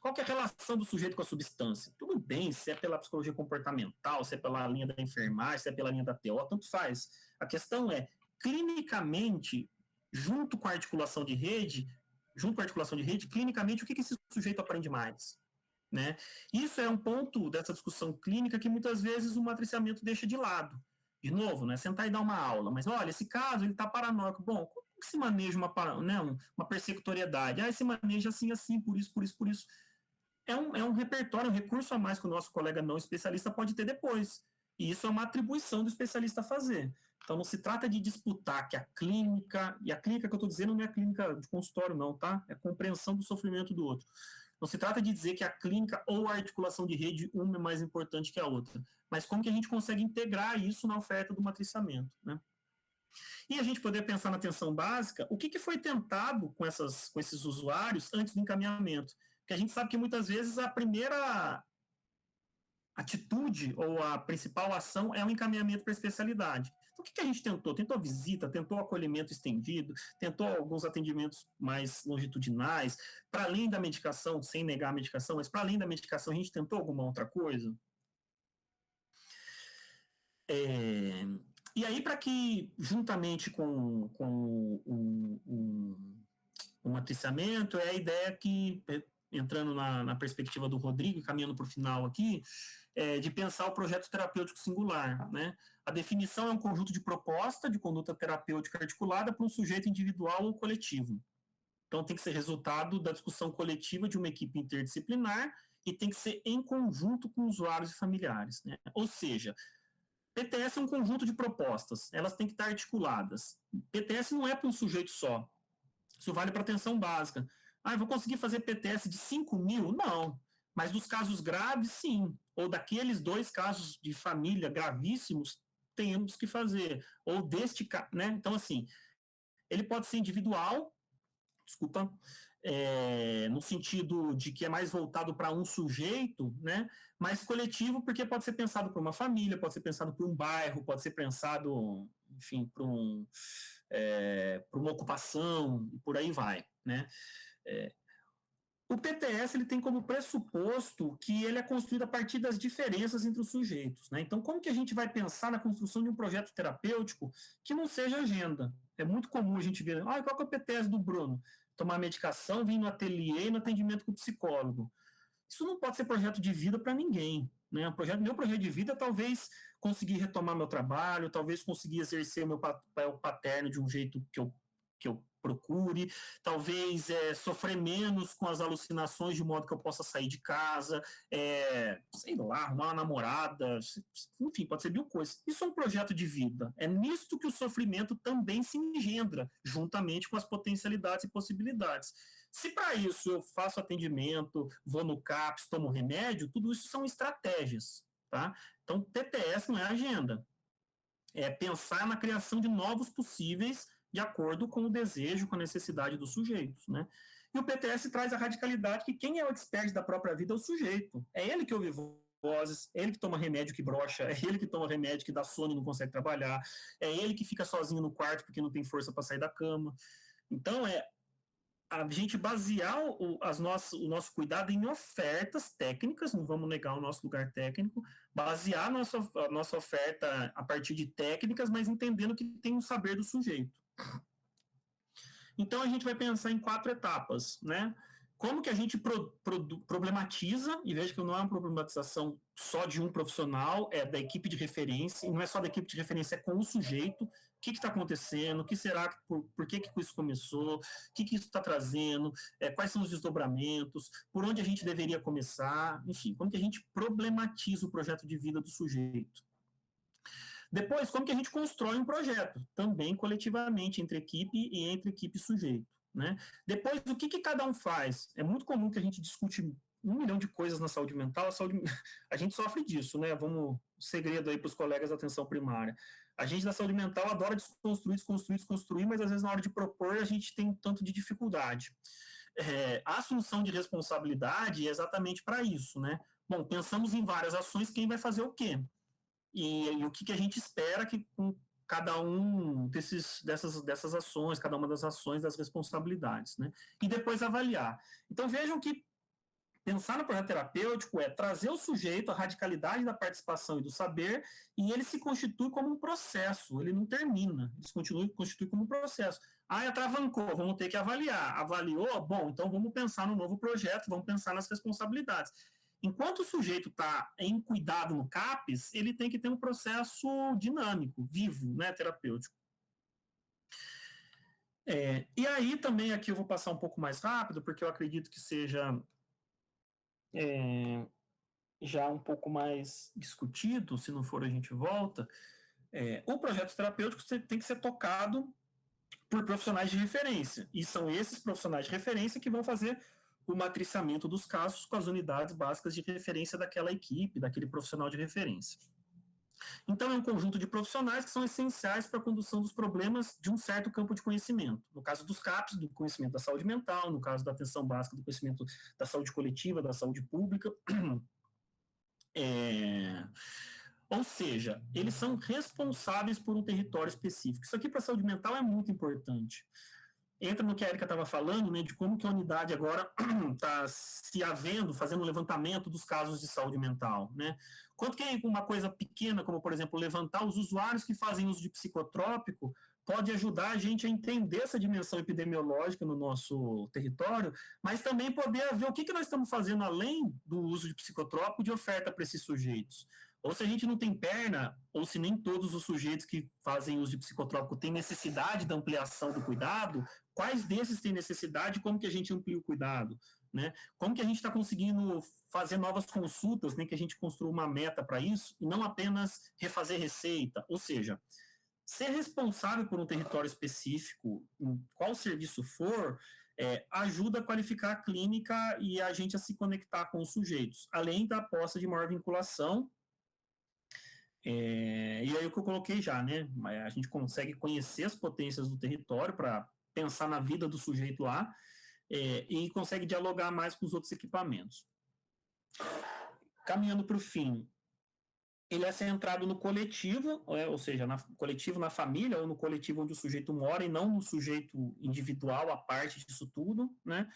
Qual que é a relação do sujeito com a substância? Tudo bem, se é pela psicologia comportamental, se é pela linha da enfermagem, se é pela linha da TO, tanto faz. A questão é, clinicamente, junto com a articulação de rede, clinicamente, o que esse sujeito aprende mais? Né? Isso é um ponto dessa discussão clínica que muitas vezes o matriciamento deixa de lado. De novo, né? Sentar e dar uma aula, mas olha, esse caso ele está paranoico. Bom, como que se maneja uma persecutoriedade? Se maneja assim, por isso. É um repertório, um recurso a mais que o nosso colega não especialista pode ter depois. E isso é uma atribuição do especialista fazer. Então, não se trata de disputar que a clínica, e a clínica que eu estou dizendo não é a clínica de consultório não, tá? É a compreensão do sofrimento do outro. Não se trata de dizer que a clínica ou a articulação de rede, uma é mais importante que a outra, mas como que a gente consegue integrar isso na oferta do matriciamento, né? E a gente poder pensar na atenção básica, o que foi tentado com esses usuários antes do encaminhamento? Porque a gente sabe que muitas vezes a primeira atitude ou a principal ação é o encaminhamento para a especialidade. Então, o que a gente tentou? Tentou visita, tentou acolhimento estendido, tentou alguns atendimentos mais longitudinais, para além da medicação, sem negar a medicação, mas para além da medicação, a gente tentou alguma outra coisa? E aí, para que, juntamente com o matriciamento, é a ideia que, entrando na perspectiva do Rodrigo, caminhando para o final aqui, de pensar o projeto terapêutico singular, né? A definição é um conjunto de proposta de conduta terapêutica articulada para um sujeito individual ou coletivo. Então, tem que ser resultado da discussão coletiva de uma equipe interdisciplinar e tem que ser em conjunto com usuários e familiares, né? Ou seja, PTS é um conjunto de propostas, elas têm que estar articuladas. PTS não é para um sujeito só. Isso vale para atenção básica. Eu vou conseguir fazer PTS de 5.000? Não. Mas dos casos graves, sim. Ou daqueles 2 casos de família gravíssimos, temos que fazer. Ou deste caso, né? Então, assim, ele pode ser individual, no sentido de que é mais voltado para um sujeito, né? Mas coletivo, porque pode ser pensado por uma família, pode ser pensado por um bairro, pode ser pensado, enfim, por uma ocupação, e por aí vai, né? O PTS ele tem como pressuposto que ele é construído a partir das diferenças entre os sujeitos, né? Então, como que a gente vai pensar na construção de um projeto terapêutico que não seja agenda? É muito comum a gente ver, qual que é o PTS do Bruno? Tomar medicação, vir no ateliê e no atendimento com o psicólogo. Isso não pode ser projeto de vida para ninguém, né? Meu projeto de vida é talvez conseguir retomar meu trabalho, talvez conseguir exercer o meu papel paterno de um jeito que eu procure, talvez sofrer menos com as alucinações de modo que eu possa sair de casa, sei lá, arrumar uma namorada, enfim, pode ser mil coisas. Isso é um projeto de vida. É nisto que o sofrimento também se engendra, juntamente com as potencialidades e possibilidades. Se para isso eu faço atendimento, vou no CAPS, tomo remédio, tudo isso são estratégias, tá? Então, TTS não é agenda. É pensar na criação de novos possíveis de acordo com o desejo, com a necessidade dos sujeitos, né? E o PTS traz a radicalidade que quem é o expert da própria vida é o sujeito. É ele que ouve vozes, é ele que toma remédio que brocha, é ele que toma remédio que dá sono e não consegue trabalhar, é ele que fica sozinho no quarto porque não tem força para sair da cama. Então, a gente basear o nosso cuidado em ofertas técnicas, não vamos negar o nosso lugar técnico, basear a nossa oferta a partir de técnicas, mas entendendo que tem um saber do sujeito. Então, a gente vai pensar em 4 etapas, né? Como que a gente problematiza, e veja que não é uma problematização só de um profissional, é da equipe de referência, e não é só da equipe de referência, é com o sujeito, o que está acontecendo, o que será, por que isso começou, o que isso está trazendo, quais são os desdobramentos, por onde a gente deveria começar, enfim, como que a gente problematiza o projeto de vida do sujeito. Depois, como que a gente constrói um projeto, também coletivamente, entre equipe e entre equipe e sujeito, né? Depois, o que cada um faz? É muito comum que a gente discute 1 milhão de coisas na saúde mental, a gente sofre disso, né? Segredo aí para os colegas da atenção primária. A gente da saúde mental adora desconstruir, mas às vezes na hora de propor a gente tem um tanto de dificuldade. A assunção de responsabilidade é exatamente para isso, né? Bom, pensamos em várias ações, quem vai fazer o quê? E o que a gente espera que com cada um dessas ações, cada uma das ações, das responsabilidades, né? E depois avaliar. Então, vejam que pensar no projeto terapêutico é trazer o sujeito, a radicalidade da participação e do saber, e ele se constitui como um processo, ele não termina, ele se constitui como um processo. Atravancou, vamos ter que avaliar. Avaliou? Bom, então vamos pensar no novo projeto, vamos pensar nas responsabilidades. Enquanto o sujeito está em cuidado no CAPS, ele tem que ter um processo dinâmico, vivo, né, terapêutico. E aí também aqui eu vou passar um pouco mais rápido, porque eu acredito que seja já um pouco mais discutido, se não for a gente volta. O projeto terapêutico tem que ser tocado por profissionais de referência, e são esses profissionais de referência que vão fazer o matriciamento dos casos com as unidades básicas de referência daquela equipe, daquele profissional de referência. Então, é um conjunto de profissionais que são essenciais para a condução dos problemas de um certo campo de conhecimento. No caso dos CAPs, do conhecimento da saúde mental, no caso da atenção básica, do conhecimento da saúde coletiva, da saúde pública. Ou seja, eles são responsáveis por um território específico. Isso aqui para a saúde mental é muito importante. Entra no que a Erika estava falando, né, de como que a unidade agora está se havendo, fazendo um levantamento dos casos de saúde mental, né? Quanto que uma coisa pequena, como, por exemplo, levantar os usuários que fazem uso de psicotrópico, pode ajudar a gente a entender essa dimensão epidemiológica no nosso território, mas também poder ver o que nós estamos fazendo além do uso de psicotrópico de oferta para esses sujeitos. Ou se a gente não tem perna, ou se nem todos os sujeitos que fazem uso de psicotrópico têm necessidade da ampliação do cuidado, quais desses têm necessidade, como que a gente amplia o cuidado, né? Como que a gente está conseguindo fazer novas consultas, né, que a gente construa uma meta para isso, e não apenas refazer receita, ou seja, ser responsável por um território específico, em qual serviço for, ajuda a qualificar a clínica e a gente a se conectar com os sujeitos, além da aposta de maior vinculação. E aí o que eu coloquei já, né? A gente consegue conhecer as potências do território para pensar na vida do sujeito lá e consegue dialogar mais com os outros equipamentos. Caminhando para o fim, ele é centrado no coletivo, ou seja, coletivo na família ou no coletivo onde o sujeito mora e não no sujeito individual, a parte disso tudo, né?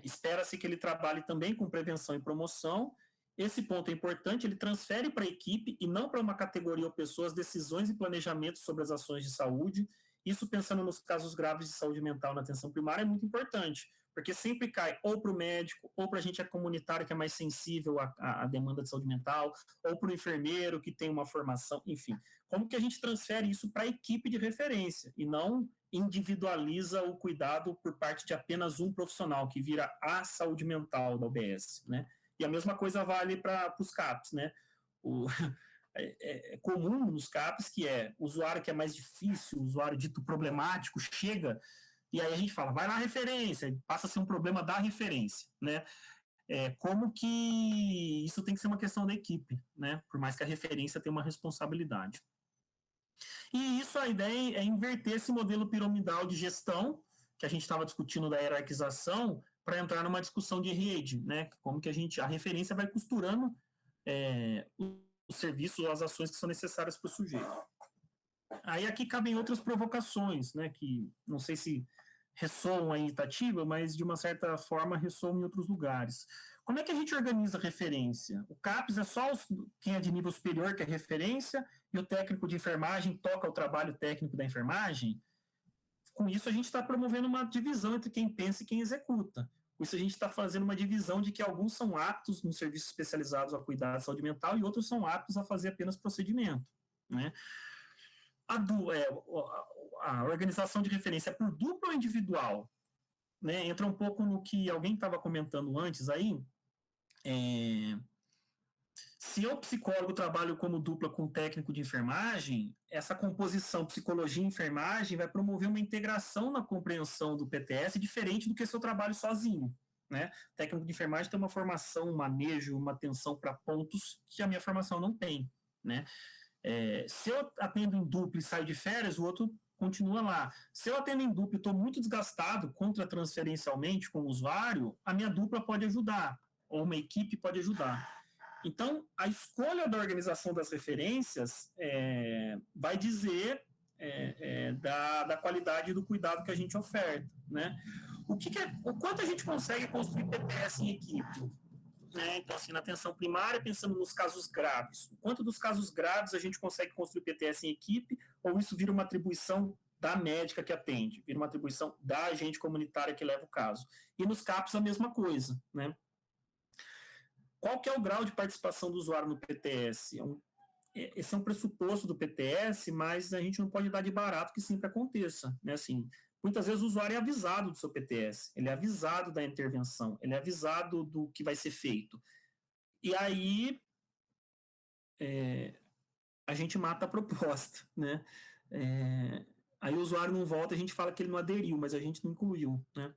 Espera-se que ele trabalhe também com prevenção e promoção. Esse ponto é importante, ele transfere para a equipe e não para uma categoria ou pessoa as decisões e planejamentos sobre as ações de saúde. Isso, pensando nos casos graves de saúde mental na atenção primária, é muito importante, porque sempre cai ou para o médico, ou para a gente comunitária, que é mais sensível à demanda de saúde mental, ou para o enfermeiro, que tem uma formação, enfim. Como que a gente transfere isso para a equipe de referência e não individualiza o cuidado por parte de apenas um profissional, que vira a saúde mental da UBS, né? E a mesma coisa vale para os CAPs, né? É comum nos CAPs que o usuário que é mais difícil, o usuário dito problemático, chega e aí a gente fala, vai na referência, passa a ser um problema da referência, né? Como que isso tem que ser uma questão da equipe, né? Por mais que a referência tenha uma responsabilidade. E isso, a ideia é inverter esse modelo piramidal de gestão, que a gente estava discutindo da hierarquização, para entrar numa discussão de rede, né? Como que a referência vai costurando os serviços ou as ações que são necessárias para o sujeito. Aí aqui cabem outras provocações, né? Que não sei se ressoam aí em Itatiba, mas de uma certa forma ressoam em outros lugares. Como é que a gente organiza a referência? O CAPS é só quem é de nível superior que é referência e o técnico de enfermagem toca o trabalho técnico da enfermagem? Com isso, a gente está promovendo uma divisão entre quem pensa e quem executa. Com isso, a gente está fazendo uma divisão de que alguns são aptos nos serviços especializados a cuidar da saúde mental e outros são aptos a fazer apenas procedimento, né? A organização de referência por dupla ou individual, né? Entra um pouco no que alguém estava comentando antes aí. Se eu, psicólogo, trabalho como dupla com técnico de enfermagem, essa composição psicologia e enfermagem vai promover uma integração na compreensão do PTS diferente do que se eu trabalho sozinho, né? O técnico de enfermagem tem uma formação, um manejo, uma atenção para pontos que a minha formação não tem, né? Se eu atendo em dupla e saio de férias, o outro continua lá. Se eu atendo em dupla e estou muito desgastado contratransferencialmente com o usuário, a minha dupla pode ajudar, ou uma equipe pode ajudar. Então, a escolha da organização das referências vai dizer da qualidade do cuidado que a gente oferta, né? O quanto a gente consegue construir PTS em equipe? Então, assim, na atenção primária, pensando nos casos graves. O quanto dos casos graves a gente consegue construir PTS em equipe, ou isso vira uma atribuição da médica que atende, vira uma atribuição da agente comunitária que leva o caso. E nos CAPs a mesma coisa, né? Qual que é o grau de participação do usuário no PTS? Esse é um pressuposto do PTS, mas a gente não pode dar de barato que sempre aconteça, né? Assim, muitas vezes o usuário é avisado do seu PTS, ele é avisado da intervenção, ele é avisado do que vai ser feito. E aí a gente mata a proposta, né? Aí o usuário não volta, a gente fala que ele não aderiu, mas a gente não incluiu, né?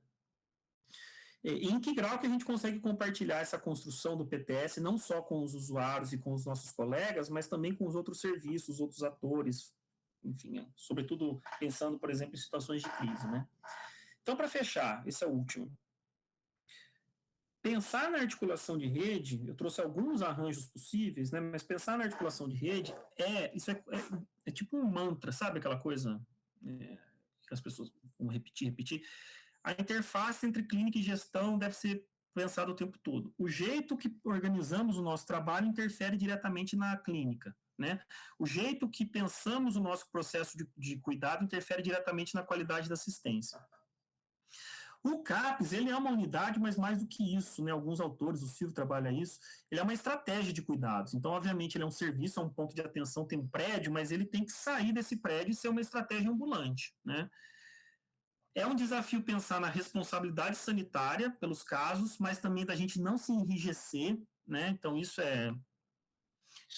E em que grau que a gente consegue compartilhar essa construção do PTS, não só com os usuários e com os nossos colegas, mas também com os outros serviços, outros atores, enfim, sobretudo pensando, por exemplo, em situações de crise, né? Então, para fechar, esse é o último. pensar na articulação de rede, eu trouxe alguns arranjos possíveis, né? Mas pensar na articulação de rede é tipo um mantra, sabe aquela coisa que as pessoas vão repetir. A interface entre clínica e gestão deve ser pensada o tempo todo. O jeito que organizamos o nosso trabalho interfere diretamente na clínica, né? O jeito que pensamos o nosso processo de cuidado interfere diretamente na qualidade da assistência. O CAPES, ele é uma unidade, mas mais do que isso, né? Alguns autores, o Silvio trabalha isso, ele é uma estratégia de cuidados. Então, obviamente, ele é um serviço, é um ponto de atenção, tem um prédio, mas ele tem que sair desse prédio e ser uma estratégia ambulante, né? É um desafio pensar na responsabilidade sanitária pelos casos, mas também da gente não se enrijecer, né? Então, isso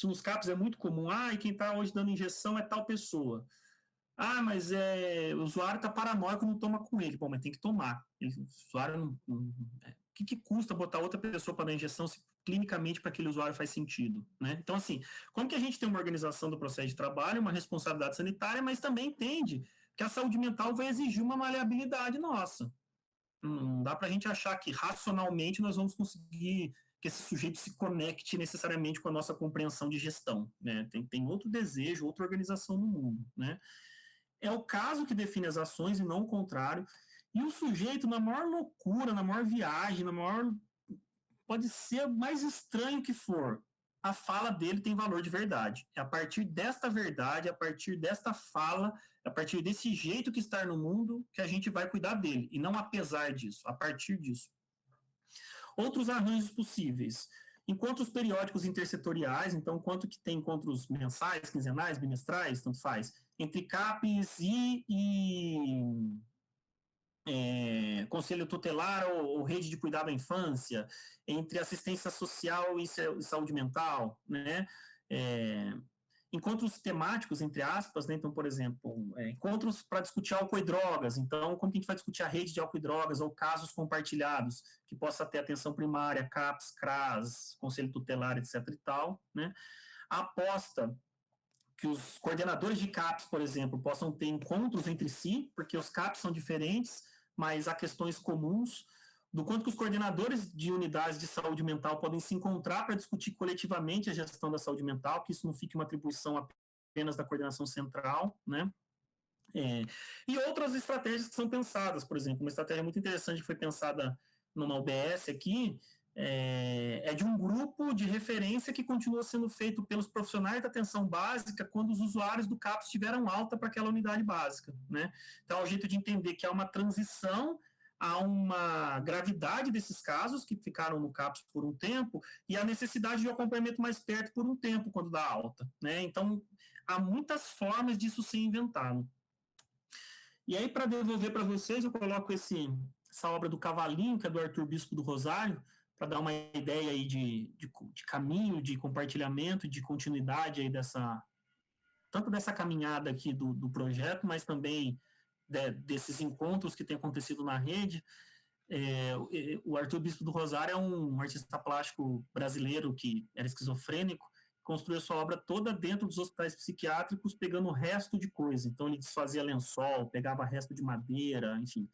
nos CAPs é muito comum. E quem está hoje dando injeção é tal pessoa. Mas o usuário está paranoico, não toma com ele. Bom, mas tem que tomar. O usuário o que custa botar outra pessoa para dar injeção se clinicamente para aquele usuário faz sentido, né? Então, assim, como que a gente tem uma organização do processo de trabalho, uma responsabilidade sanitária, mas também entende que a saúde mental vai exigir uma maleabilidade nossa. Não dá para a gente achar que racionalmente nós vamos conseguir que esse sujeito se conecte necessariamente com a nossa compreensão de gestão, né? Tem outro desejo, outra organização no mundo, né? É o caso que define as ações e não o contrário. E o sujeito, na maior loucura, na maior viagem, pode ser mais estranho que for, a fala dele tem valor de verdade. É a partir desta verdade, a partir desta fala, a partir desse jeito que está no mundo, que a gente vai cuidar dele, e não apesar disso, a partir disso. Outros arranjos possíveis. Encontros periódicos intersetoriais, então, quanto que tem encontros mensais, quinzenais, bimestrais, tanto faz, entre CAPES e Conselho Tutelar ou Rede de Cuidado à Infância, entre assistência social e saúde mental, né? Encontros temáticos, entre aspas, né? Então, por exemplo, encontros para discutir álcool e drogas. Então, como que a gente vai discutir a rede de álcool e drogas ou casos compartilhados, que possa ter atenção primária, CAPS, CRAS, Conselho Tutelar, etc. e tal, né? A aposta que os coordenadores de CAPS, por exemplo, possam ter encontros entre si, porque os CAPS são diferentes, mas há questões comuns, do quanto que os coordenadores de unidades de saúde mental podem se encontrar para discutir coletivamente a gestão da saúde mental, que isso não fique uma atribuição apenas da coordenação central, né? E outras estratégias que são pensadas, por exemplo, uma estratégia muito interessante que foi pensada numa UBS aqui, é de um grupo de referência que continua sendo feito pelos profissionais da atenção básica quando os usuários do CAPS tiveram alta para aquela unidade básica, né? Então, é um jeito de entender que há uma transição, há uma gravidade desses casos que ficaram no CAPS por um tempo e a necessidade de um acompanhamento mais perto por um tempo quando dá alta, né? Então, há muitas formas disso ser inventado. E aí, para devolver para vocês, eu coloco essa obra do Cavalinho, que é do Arthur Bispo do Rosário, para dar uma ideia aí de caminho, de compartilhamento, de continuidade aí tanto dessa caminhada aqui do projeto, mas também desses encontros que têm acontecido na rede. O Arthur Bispo do Rosário é um artista plástico brasileiro que era esquizofrênico, construiu sua obra toda dentro dos hospitais psiquiátricos, pegando o resto de coisa. Então, ele desfazia lençol, pegava resto de madeira, enfim,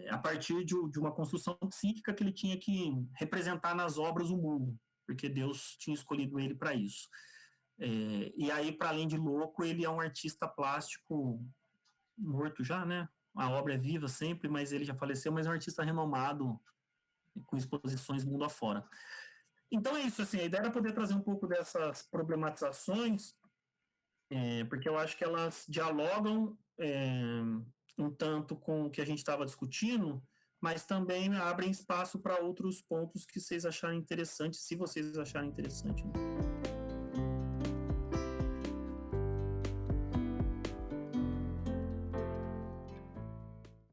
a partir de uma construção psíquica que ele tinha que representar nas obras o mundo, porque Deus tinha escolhido ele para isso. E aí, para além de louco, ele é um artista plástico morto já, né? A obra é viva sempre, mas ele já faleceu, mas é um artista renomado, com exposições mundo afora. Então é isso, assim, a ideia era poder trazer um pouco dessas problematizações, porque eu acho que elas dialogam um tanto com o que a gente estava discutindo, mas também abrem espaço para outros pontos que vocês acharem interessantes, se vocês acharem interessante, né?